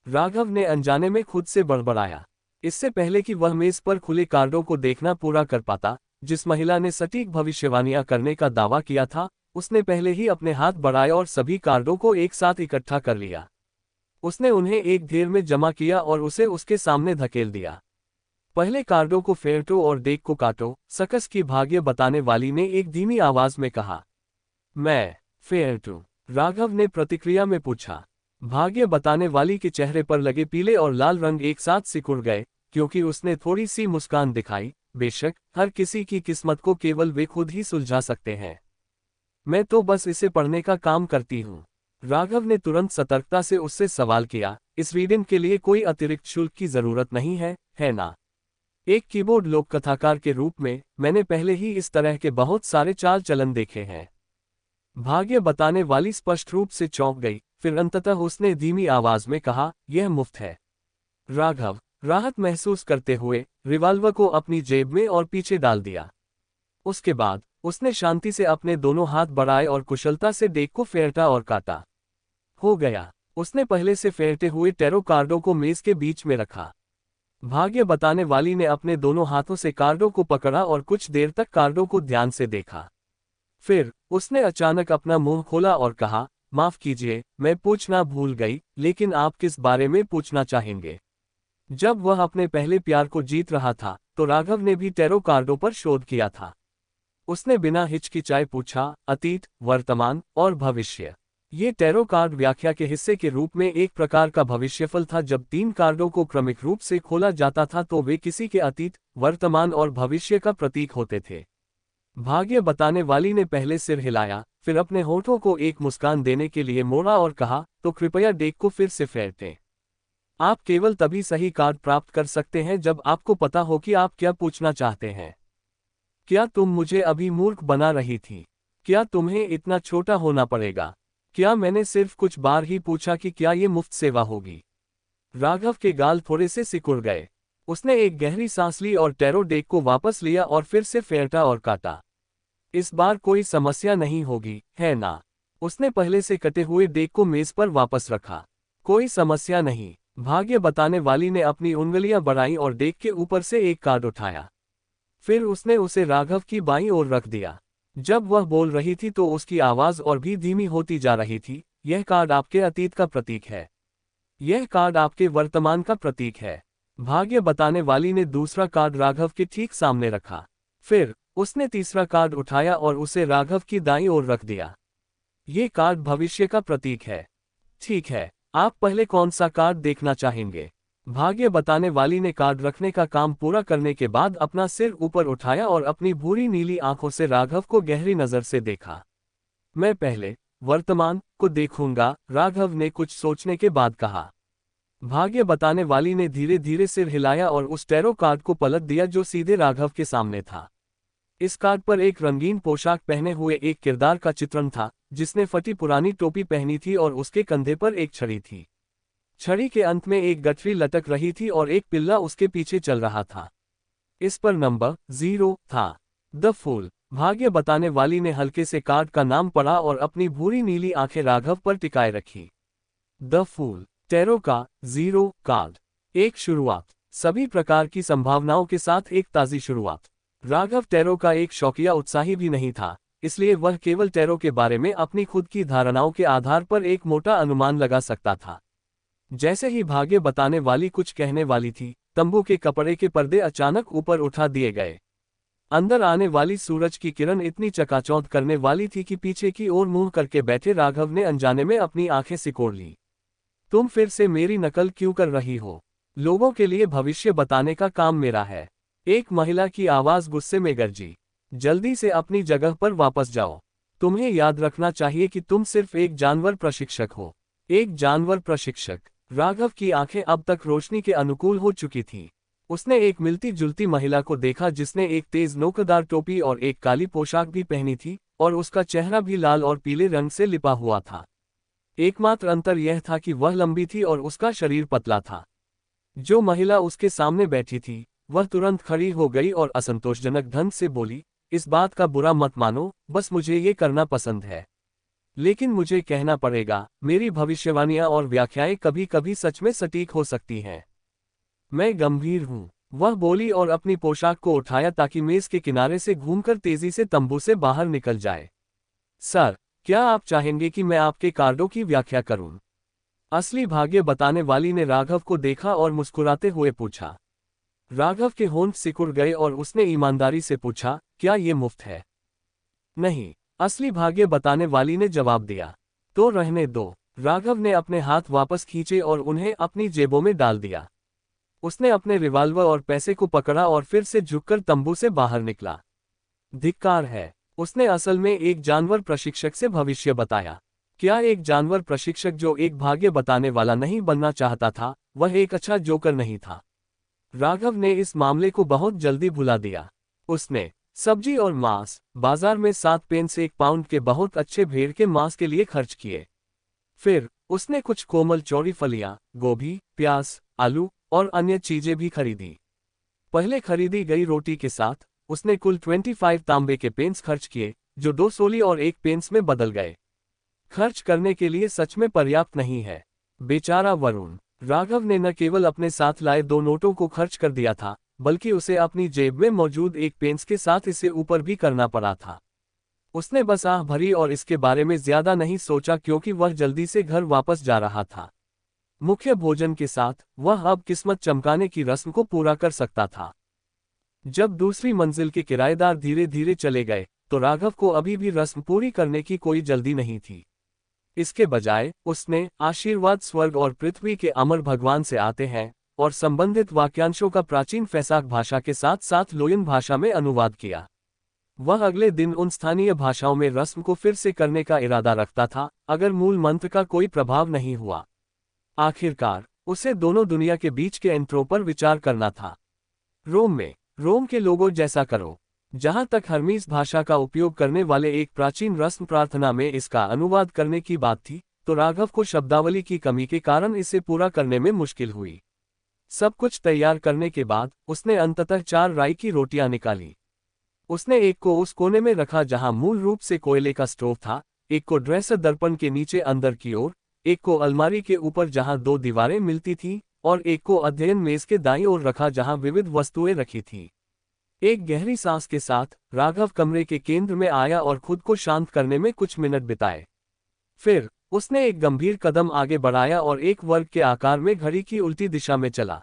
राघव ने अनजाने में खुद से बड़बड़ाया। इससे पहले कि वह मेज पर खुले कार्डों को देखना पूरा कर पाता, जिस महिला ने सटीक भविष्यवाणियां करने का दावा किया था, उसने पहले ही अपने हाथ बढ़ाए और सभी कार्डों को एक साथ इकट्ठा कर लिया। उसने उन्हें एक ढेर में जमा किया और उसे उसके सामने धकेल दिया। पहले कार्डों को फेंटो और डेक को काटो, सकस की भाग्य बताने वाली ने एक धीमी आवाज में कहा। मैं फेंटू, राघव ने प्रतिक्रिया में पूछा। भाग्य बताने वाली के चेहरे पर लगे पीले और लाल रंग एक साथ सिकुड़ गए, क्योंकि उसने थोड़ी सी मुस्कान दिखाई। बेशक, हर किसी की किस्मत को केवल वे खुद ही सुलझा सकते हैं। मैं तो बस इसे पढ़ने का काम करती हूँ। राघव ने तुरंत सतर्कता से उससे सवाल किया, इस रीडिंग के लिए कोई अतिरिक्त शुल्क की जरूरत नहीं है ना? एक कीबोर्ड लोक कथाकार के रूप में मैंने पहले ही इस तरह के बहुत सारे चाल चलन देखे हैं। भाग्य बताने वाली स्पष्ट रूप से चौंक गई, फिर अंततः उसने धीमी आवाज में कहा, यह मुफ्त है। राघव राहत महसूस करते हुए रिवाल्वर को अपनी जेब में और पीछे डाल दिया। उसके बाद उसने शांति से अपने दोनों हाथ बढ़ाए और कुशलता से डेक को फेंटा और काटा। हो गया। उसने पहले से फेंटे हुए टैरो कार्डों को मेज के बीच में रखा। भाग्य बताने वाली ने अपने दोनों हाथों से कार्डों को पकड़ा और कुछ देर तक कार्डों को ध्यान से देखा। फिर उसने अचानक अपना मुंह खोला और कहा, माफ कीजिए, मैं पूछना भूल गई, लेकिन आप किस बारे में पूछना चाहेंगे? जब वह अपने पहले प्यार को जीत रहा था, तो राघव ने भी टैरो कार्डों पर शोध किया था। उसने बिना हिचकिचाए पूछा, अतीत, वर्तमान और भविष्य। ये टैरो कार्ड व्याख्या के हिस्से के रूप में एक प्रकार का भविष्यफल था। जब 3 कार्डों को क्रमिक रूप से खोला जाता था तो वे किसी के अतीत, वर्तमान और भविष्य का प्रतीक होते थे। भाग्य बताने वाली ने पहले सिर हिलाया, फिर अपने होठों को एक मुस्कान देने के लिए मोड़ा और कहा, तो कृपया डेक को फिर से फेरते। आप केवल तभी सही कार्ड प्राप्त कर सकते हैं जब आपको पता हो कि आप क्या पूछना चाहते हैं। क्या तुम मुझे अभी मूर्ख बना रही थी? क्या तुम्हें इतना छोटा होना पड़ेगा? क्या मैंने सिर्फ कुछ बार ही पूछा कि क्या ये मुफ्त सेवा होगी? राघव के गाल थोड़े से सिकुड़ गए। उसने एक गहरी सांस ली और टैरो डेक को वापस लिया और फिर से फेंटा और काटा। इस बार कोई समस्या नहीं होगी, है ना? उसने पहले से कटे हुए डेक को मेज पर वापस रखा। कोई समस्या नहीं। भाग्य बताने वाली ने अपनी उंगलियां बढ़ाई और डेक के ऊपर से एक कार्ड उठाया। फिर उसने उसे राघव की बाईं ओर रख दिया। जब वह बोल रही थी तो उसकी आवाज और भी धीमी होती जा रही थी। यह कार्ड आपके अतीत का प्रतीक है। यह कार्ड आपके वर्तमान का प्रतीक है। भाग्य बताने वाली ने दूसरा कार्ड राघव के ठीक सामने रखा। फिर उसने तीसरा कार्ड उठाया और उसे राघव की दाईं ओर रख दिया। ये कार्ड भविष्य का प्रतीक है। ठीक है, आप पहले कौन सा कार्ड देखना चाहेंगे? भाग्य बताने वाली ने कार्ड रखने का काम पूरा करने के बाद अपना सिर ऊपर उठाया और अपनी भूरी नीली आंखों से राघव को गहरी नजर से देखा। मैं पहले वर्तमान को देखूंगा, राघव ने कुछ सोचने के बाद कहा। भाग्य बताने वाली ने धीरे धीरे सिर हिलाया और उस टैरो कार्ड को पलट दिया जो सीधे राघव के सामने था। इस कार्ड पर एक रंगीन पोशाक पहने हुए एक किरदार का चित्रण था, जिसने फटी पुरानी टोपी पहनी थी और उसके कंधे पर एक छड़ी थी। छड़ी के अंत में एक गठरी लटक रही थी और एक पिल्ला उसके पीछे चल रहा था। इस पर नंबर 0 था। The fool. भाग्य बताने वाली ने हल्के से कार्ड का नाम पढ़ा और अपनी भूरी नीली आंखें राघव पर टिकाए रखी। द फूल, टैरो का 0 कार्ड। एक शुरुआत, सभी प्रकार की संभावनाओं के साथ एक ताजी शुरुआत। राघव टैरो का एक शौकिया उत्साही भी नहीं था, इसलिए वह केवल टैरो के बारे में अपनी खुद की धारणाओं के आधार पर एक मोटा अनुमान लगा सकता था। जैसे ही भाग्य बताने वाली कुछ कहने वाली थी, तंबू के कपड़े के पर्दे अचानक ऊपर उठा दिए गए। अंदर आने वाली सूरज की किरण इतनी चकाचौंध करने वाली थी कि पीछे की ओर मुंह करके बैठे राघव ने अनजाने में अपनी आंखें सिकोड़ ली। तुम फिर से मेरी नकल क्यों कर रही हो? लोगों के लिए भविष्य बताने का काम मेरा है। एक महिला की आवाज गुस्से में गरजी। जल्दी से अपनी जगह पर वापस जाओ। तुम्हें याद रखना चाहिए कि तुम सिर्फ एक जानवर प्रशिक्षक हो। एक जानवर प्रशिक्षक। राघव की आंखें अब तक रोशनी के अनुकूल हो चुकी थीं। उसने एक मिलती जुलती महिला को देखा जिसने एक तेज नोकदार टोपी और एक काली पोशाक भी पहनी थी, और उसका चेहरा भी लाल और पीले रंग से लिपा हुआ था। एकमात्र अंतर यह था कि वह लंबी थी और उसका शरीर पतला था। जो महिला उसके सामने बैठी थी, वह तुरंत खड़ी हो गई और असंतोषजनक ढंग से बोली, इस बात का बुरा मत मानो, बस मुझे ये करना पसंद है। लेकिन मुझे कहना पड़ेगा, मेरी भविष्यवाणियां और व्याख्याएं कभी कभी सच में सटीक हो सकती हैं। मैं गंभीर हूं, वह बोली और अपनी पोशाक को उठाया ताकि मेज के किनारे से घूमकर तेजी से तंबू से बाहर निकल जाए। सर, क्या आप चाहेंगे कि मैं आपके कार्डों की व्याख्या करूं? असली भाग्य बताने वाली ने राघव को देखा और मुस्कुराते हुए पूछा। राघव के होंठ सिकुड़ गए और उसने ईमानदारी से पूछा, क्या ये मुफ्त है? नहीं, असली भाग्य बताने वाली ने जवाब दिया। तो रहने दो। राघव ने अपने हाथ वापस खींचे और उन्हें अपनी जेबों में डाल दिया। उसने अपने रिवाल्वर और पैसे को पकड़ा और फिर से झुककर तंबू से बाहर निकला। धिक्कार है, उसने असल में एक जानवर प्रशिक्षक से भविष्य बताया। क्या एक जानवर प्रशिक्षक जो एक भाग्य बताने वाला नहीं बनना चाहता था, वह एक अच्छा जोकर नहीं था? राघव ने इस मामले को बहुत जल्दी भुला दिया। उसने सब्जी और मांस बाजार में 7 पेन से 1 पाउंड के बहुत अच्छे भेड़ के मांस के लिए खर्च किए। फिर उसने कुछ कोमल चौड़ी फलियां, गोभी, प्याज, आलू और अन्य चीजें भी खरीदी। पहले खरीदी गई रोटी के साथ उसने कुल 25 तांबे के पेंस खर्च किए, जो 2 सोली और 1 पेंस में बदल गए। खर्च करने के लिए सच में पर्याप्त नहीं है। बेचारा वरुण। राघव ने न केवल अपने साथ लाए 2 नोटों को खर्च कर दिया था, बल्कि उसे अपनी जेब में मौजूद एक पेंस के साथ इसे ऊपर भी करना पड़ा था। उसने बस आह भरी और इसके बारे में ज्यादा नहीं सोचा क्योंकि वह जल्दी से घर वापस जा रहा था। मुख्य भोजन के साथ वह अब किस्मत चमकाने की रस्म को पूरा कर सकता था। जब दूसरी मंजिल के किराएदार धीरे धीरे चले गए, तो राघव को अभी भी रस्म पूरी करने की कोई जल्दी नहीं थी। इसके बजाय उसने आशीर्वाद स्वर्ग और पृथ्वी के अमर भगवान से आते हैं और संबंधित वाक्यांशों का प्राचीन फैसाक भाषा के साथ साथ लोयन भाषा में अनुवाद किया। वह अगले दिन उन स्थानीय भाषाओं में रस्म को फिर से करने का इरादा रखता था, अगर मूल मंत्र का कोई प्रभाव नहीं हुआ। आखिरकार उसे दोनों दुनिया के बीच के अंतरों पर विचार करना था। रोम के लोगों जैसा करो। जहां तक हर्मीस भाषा का उपयोग करने वाले एक प्राचीन रस्म प्रार्थना में इसका अनुवाद करने की बात थी, तो राघव को शब्दावली की कमी के कारण इसे पूरा करने में मुश्किल हुई। सब कुछ तैयार करने के बाद उसने अंततः 4 राई की रोटियां निकाली। उसने एक को उस कोने में रखा जहां मूल रूप से कोयले का स्टोव था, एक को ड्रेसर दर्पण के नीचे अंदर की ओर, एक को अलमारी के ऊपर जहां 2 दीवारें मिलती थीं, और एक को अध्ययन मेज के दाईं ओर रखा जहां विविध वस्तुएं रखी थीं। एक गहरी सांस के साथ राघव कमरे के केंद्र में आया और खुद को शांत करने में कुछ मिनट बिताए। फिर उसने एक गंभीर कदम आगे बढ़ाया और एक वर्ग के आकार में घड़ी की उल्टी दिशा में चला।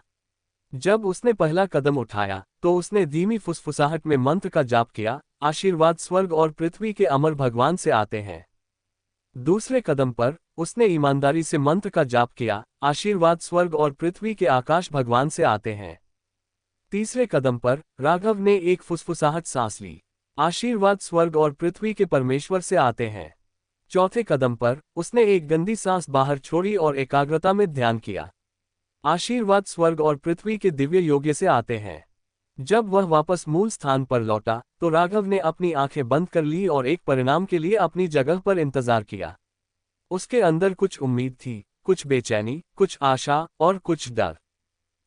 जब उसने पहला कदम उठाया, तो उसने धीमी फुसफुसाहट में मंत्र का जाप किया, आशीर्वाद स्वर्ग और पृथ्वी के अमर भगवान से आते हैं। दूसरे कदम पर उसने ईमानदारी से मंत्र का जाप किया, आशीर्वाद स्वर्ग और पृथ्वी के आकाश भगवान से आते हैं। तीसरे कदम पर राघव ने एक फुसफुसाहट सांस ली, आशीर्वाद स्वर्ग और पृथ्वी के परमेश्वर से आते हैं। चौथे कदम पर उसने एक गंदी सांस बाहर छोड़ी और एकाग्रता में ध्यान किया, आशीर्वाद स्वर्ग और पृथ्वी के दिव्य योग्य से आते हैं। जब वह वापस मूल स्थान पर लौटा, तो राघव ने अपनी आंखें बंद कर ली और एक परिणाम के लिए अपनी जगह पर इंतजार किया। उसके अंदर कुछ उम्मीद थी, कुछ बेचैनी, कुछ आशा और कुछ डर।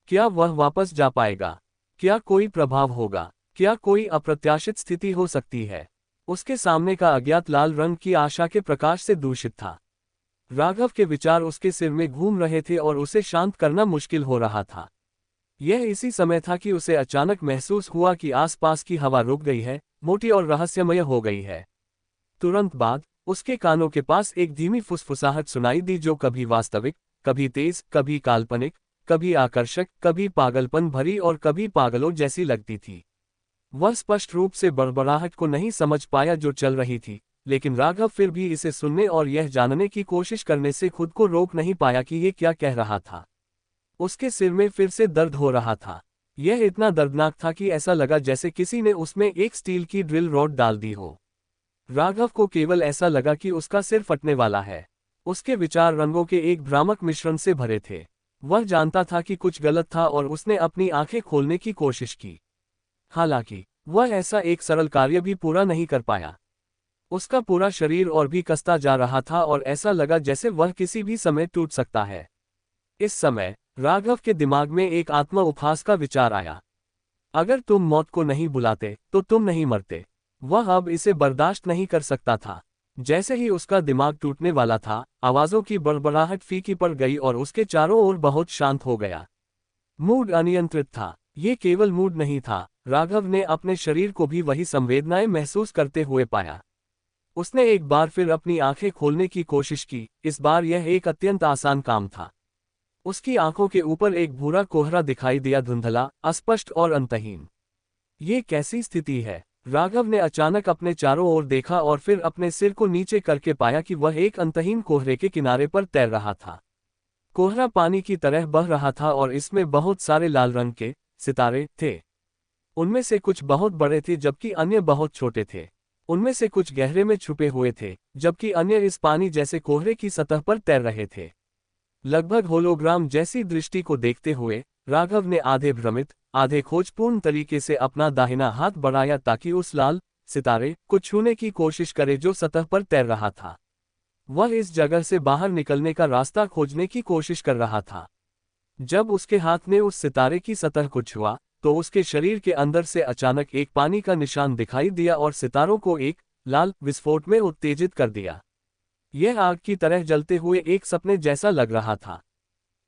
क्या वह वापस जा पाएगा? क्या कोई प्रभाव होगा? क्या कोई अप्रत्याशित स्थिति हो सकती है? उसके सामने का अज्ञात लाल रंग की आशा के प्रकाश से दूषित था। राघव के विचार उसके सिर में घूम रहे थे और उसे शांत करना मुश्किल हो रहा था। यह इसी समय था कि उसे अचानक महसूस हुआ कि आसपास की हवा रुक गई है, मोटी और रहस्यमय हो गई है। तुरंत बाद उसके कानों के पास एक धीमी फुसफुसाहट सुनाई दी जो कभी वास्तविक, कभी तेज, कभी काल्पनिक, कभी आकर्षक, कभी पागलपन भरी और कभी पागलों जैसी लगती थी। वह स्पष्ट रूप से बड़बड़ाहट को नहीं समझ पाया जो चल रही थी, लेकिन राघव फिर भी इसे सुनने और यह जानने की कोशिश करने से खुद को रोक नहीं पाया कि ये क्या कह रहा था। उसके सिर में फिर से दर्द हो रहा था। यह इतना दर्दनाक था कि ऐसा लगा जैसे किसी ने उसमें एक स्टील की ड्रिल रॉड डाल दी हो। राघव को केवल ऐसा लगा कि उसका सिर फटने वाला है। उसके विचार रंगों के एक भ्रामक मिश्रण से भरे थे। वह जानता था कि कुछ गलत था और उसने अपनी आंखें खोलने की कोशिश की। हालांकि वह ऐसा एक सरल कार्य भी पूरा नहीं कर पाया। उसका पूरा शरीर और भी कसता जा रहा था और ऐसा लगा जैसे वह किसी भी समय टूट सकता है। इस समय राघव के दिमाग में एक आत्मा उपहास का विचार आया। अगर तुम मौत को नहीं बुलाते तो तुम नहीं मरते। वह अब इसे बर्दाश्त नहीं कर सकता था। जैसे ही उसका दिमाग टूटने वाला था, आवाजों की बड़बड़ाहट फीकी पड़ गई और उसके चारों ओर बहुत शांत हो गया। मूड अनियंत्रित था। ये केवल मूड नहीं था, राघव ने अपने शरीर को भी वही संवेदनाएं महसूस करते हुए पाया। उसने एक बार फिर अपनी आंखें खोलने की कोशिश की। इस बार यह एक अत्यंत आसान काम था। उसकी आंखों के ऊपर एक भूरा कोहरा दिखाई दिया, धुंधला, अस्पष्ट और अंतहीन। ये कैसी स्थिति है? राघव ने अचानक अपने चारों ओर देखा और फिर अपने सिर को नीचे करके पाया कि वह एक अंतहीन कोहरे के किनारे पर तैर रहा था। कोहरा पानी की तरह बह रहा था और इसमें बहुत सारे लाल रंग के सितारे थे। उनमें से कुछ बहुत बड़े थे जबकि अन्य बहुत छोटे थे। उनमें से कुछ गहरे में छुपे हुए थे, जबकि अन्य इस पानी जैसे कोहरे की सतह पर तैर रहे थे। लगभग होलोग्राम जैसी दृष्टि को देखते हुए राघव ने आधे भ्रमित, आधे खोजपूर्ण तरीके से अपना दाहिना हाथ बढ़ाया ताकि उस लाल सितारे को छूने की कोशिश करे जो सतह पर तैर रहा था। वह इस जगह से बाहर निकलने का रास्ता खोजने की कोशिश कर रहा था। जब उसके हाथ ने उस सितारे की सतह को छुआ, तो उसके शरीर के अंदर से अचानक एक पानी का निशान दिखाई दिया और सितारों को एक लाल विस्फोट में उत्तेजित कर दिया। यह आग की तरह जलते हुए एक सपने जैसा लग रहा था।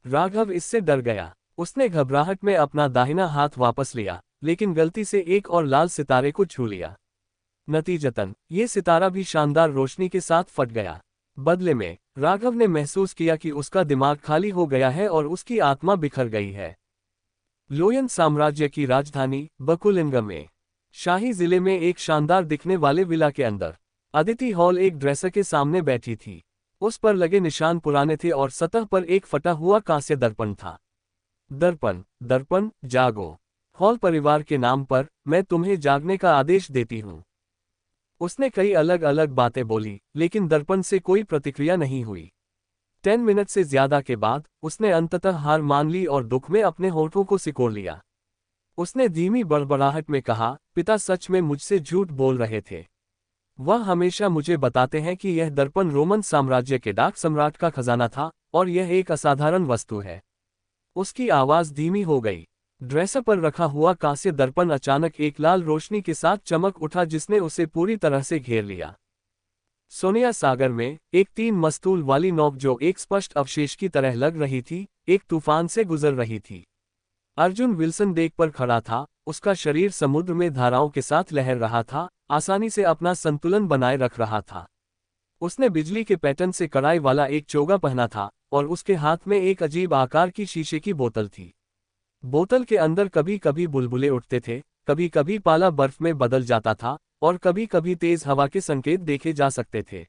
राघव इससे डर गया। उसने घबराहट में अपना दाहिना हाथ वापस लिया, लेकिन गलती से एक और लाल सितारे को छू लिया। नतीजतन ये सितारा भी शानदार रोशनी के साथ फट गया। बदले में राघव ने महसूस किया कि उसका दिमाग खाली हो गया है और उसकी आत्मा बिखर गई है। लोयन साम्राज्य की राजधानी बकुलिंगम में शाही जिले में एक शानदार दिखने वाले विला के अंदर अदिति हॉल एक ड्रेसर के सामने बैठी थी। उस पर लगे निशान पुराने थे और सतह पर एक फटा हुआ कांस्य दर्पण था। दर्पण, दर्पण, जागो। हॉल परिवार के नाम पर मैं तुम्हें जागने का आदेश देती हूँ। उसने कई अलग अलग बातें बोली, लेकिन दर्पण से कोई प्रतिक्रिया नहीं हुई। 10 मिनट से ज्यादा के बाद उसने अंततः हार मान ली और दुख में अपने होठों को सिकोड़ लिया। उसने धीमी बड़बड़ाहट में कहा, पिता सच में मुझसे झूठ बोल रहे थे। वह हमेशा मुझे बताते हैं कि यह दर्पण रोमन साम्राज्य के डाक सम्राट का खजाना था और यह एक असाधारण वस्तु है। उसकी आवाज धीमी हो गई। ड्रेसर पर रखा हुआ कांस्य दर्पण अचानक एक लाल रोशनी के साथ चमक उठा जिसने उसे पूरी तरह से घेर लिया। सोनिया सागर में एक 3 मस्तूल वाली नौक जो एक स्पष्ट अवशेष की तरह लग रही थी, एक तूफान से गुजर रही थी। अर्जुन विल्सन डेक पर खड़ा था, उसका शरीर समुद्र में धाराओं के साथ लहर रहा था, आसानी से अपना संतुलन बनाए रख रहा था। उसने बिजली के पैटर्न से कढ़ाई वाला एक चोगा पहना था और उसके हाथ में एक अजीब आकार की शीशे की बोतल थी। बोतल के अंदर कभी कभी बुलबुले उठते थे, कभी कभी पाला बर्फ में बदल जाता था और कभी कभी तेज हवा के संकेत देखे जा सकते थे।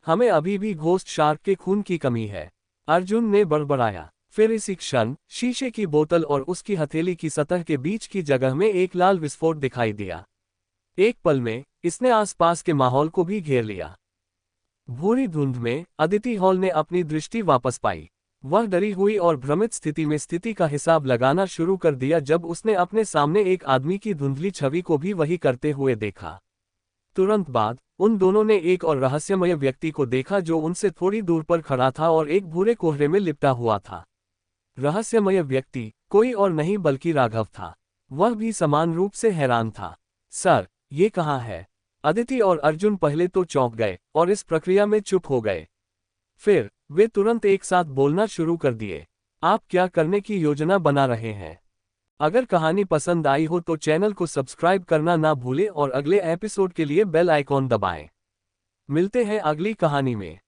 हमें अभी भी घोस्ट शार्क के खून की कमी है, अर्जुन ने बड़बड़ाया। फिर इसी क्षण शीशे की बोतल और उसकी हथेली की सतह के बीच की जगह में एक लाल विस्फोट दिखाई दिया। एक पल में इसने आसपास के माहौल को भी घेर लिया। भूरी धुंध में अदिति हॉल ने अपनी दृष्टि वापस पाई। वह डरी हुई और भ्रमित स्थिति में स्थिति का हिसाब लगाना शुरू कर दिया जब उसने अपने सामने एक आदमी की धुंधली छवि को भी वही करते हुए देखा। तुरंत बाद उन दोनों ने एक और रहस्यमय व्यक्ति को देखा जो उनसे थोड़ी दूर पर खड़ा था और एक भूरे कोहरे में लिपटा हुआ था। रहस्यमय व्यक्ति कोई और नहीं बल्कि राघव था। वह भी समान रूप से हैरान था। सर, ये कहाँ है? अदिति और अर्जुन पहले तो चौंक गए और इस प्रक्रिया में चुप हो गए। फिर वे तुरंत एक साथ बोलना शुरू कर दिए। आप क्या करने की योजना बना रहे हैं? अगर कहानी पसंद आई हो तो चैनल को सब्सक्राइब करना ना भूलें और अगले एपिसोड के लिए बेल आइकॉन दबाएं। मिलते हैं अगली कहानी में।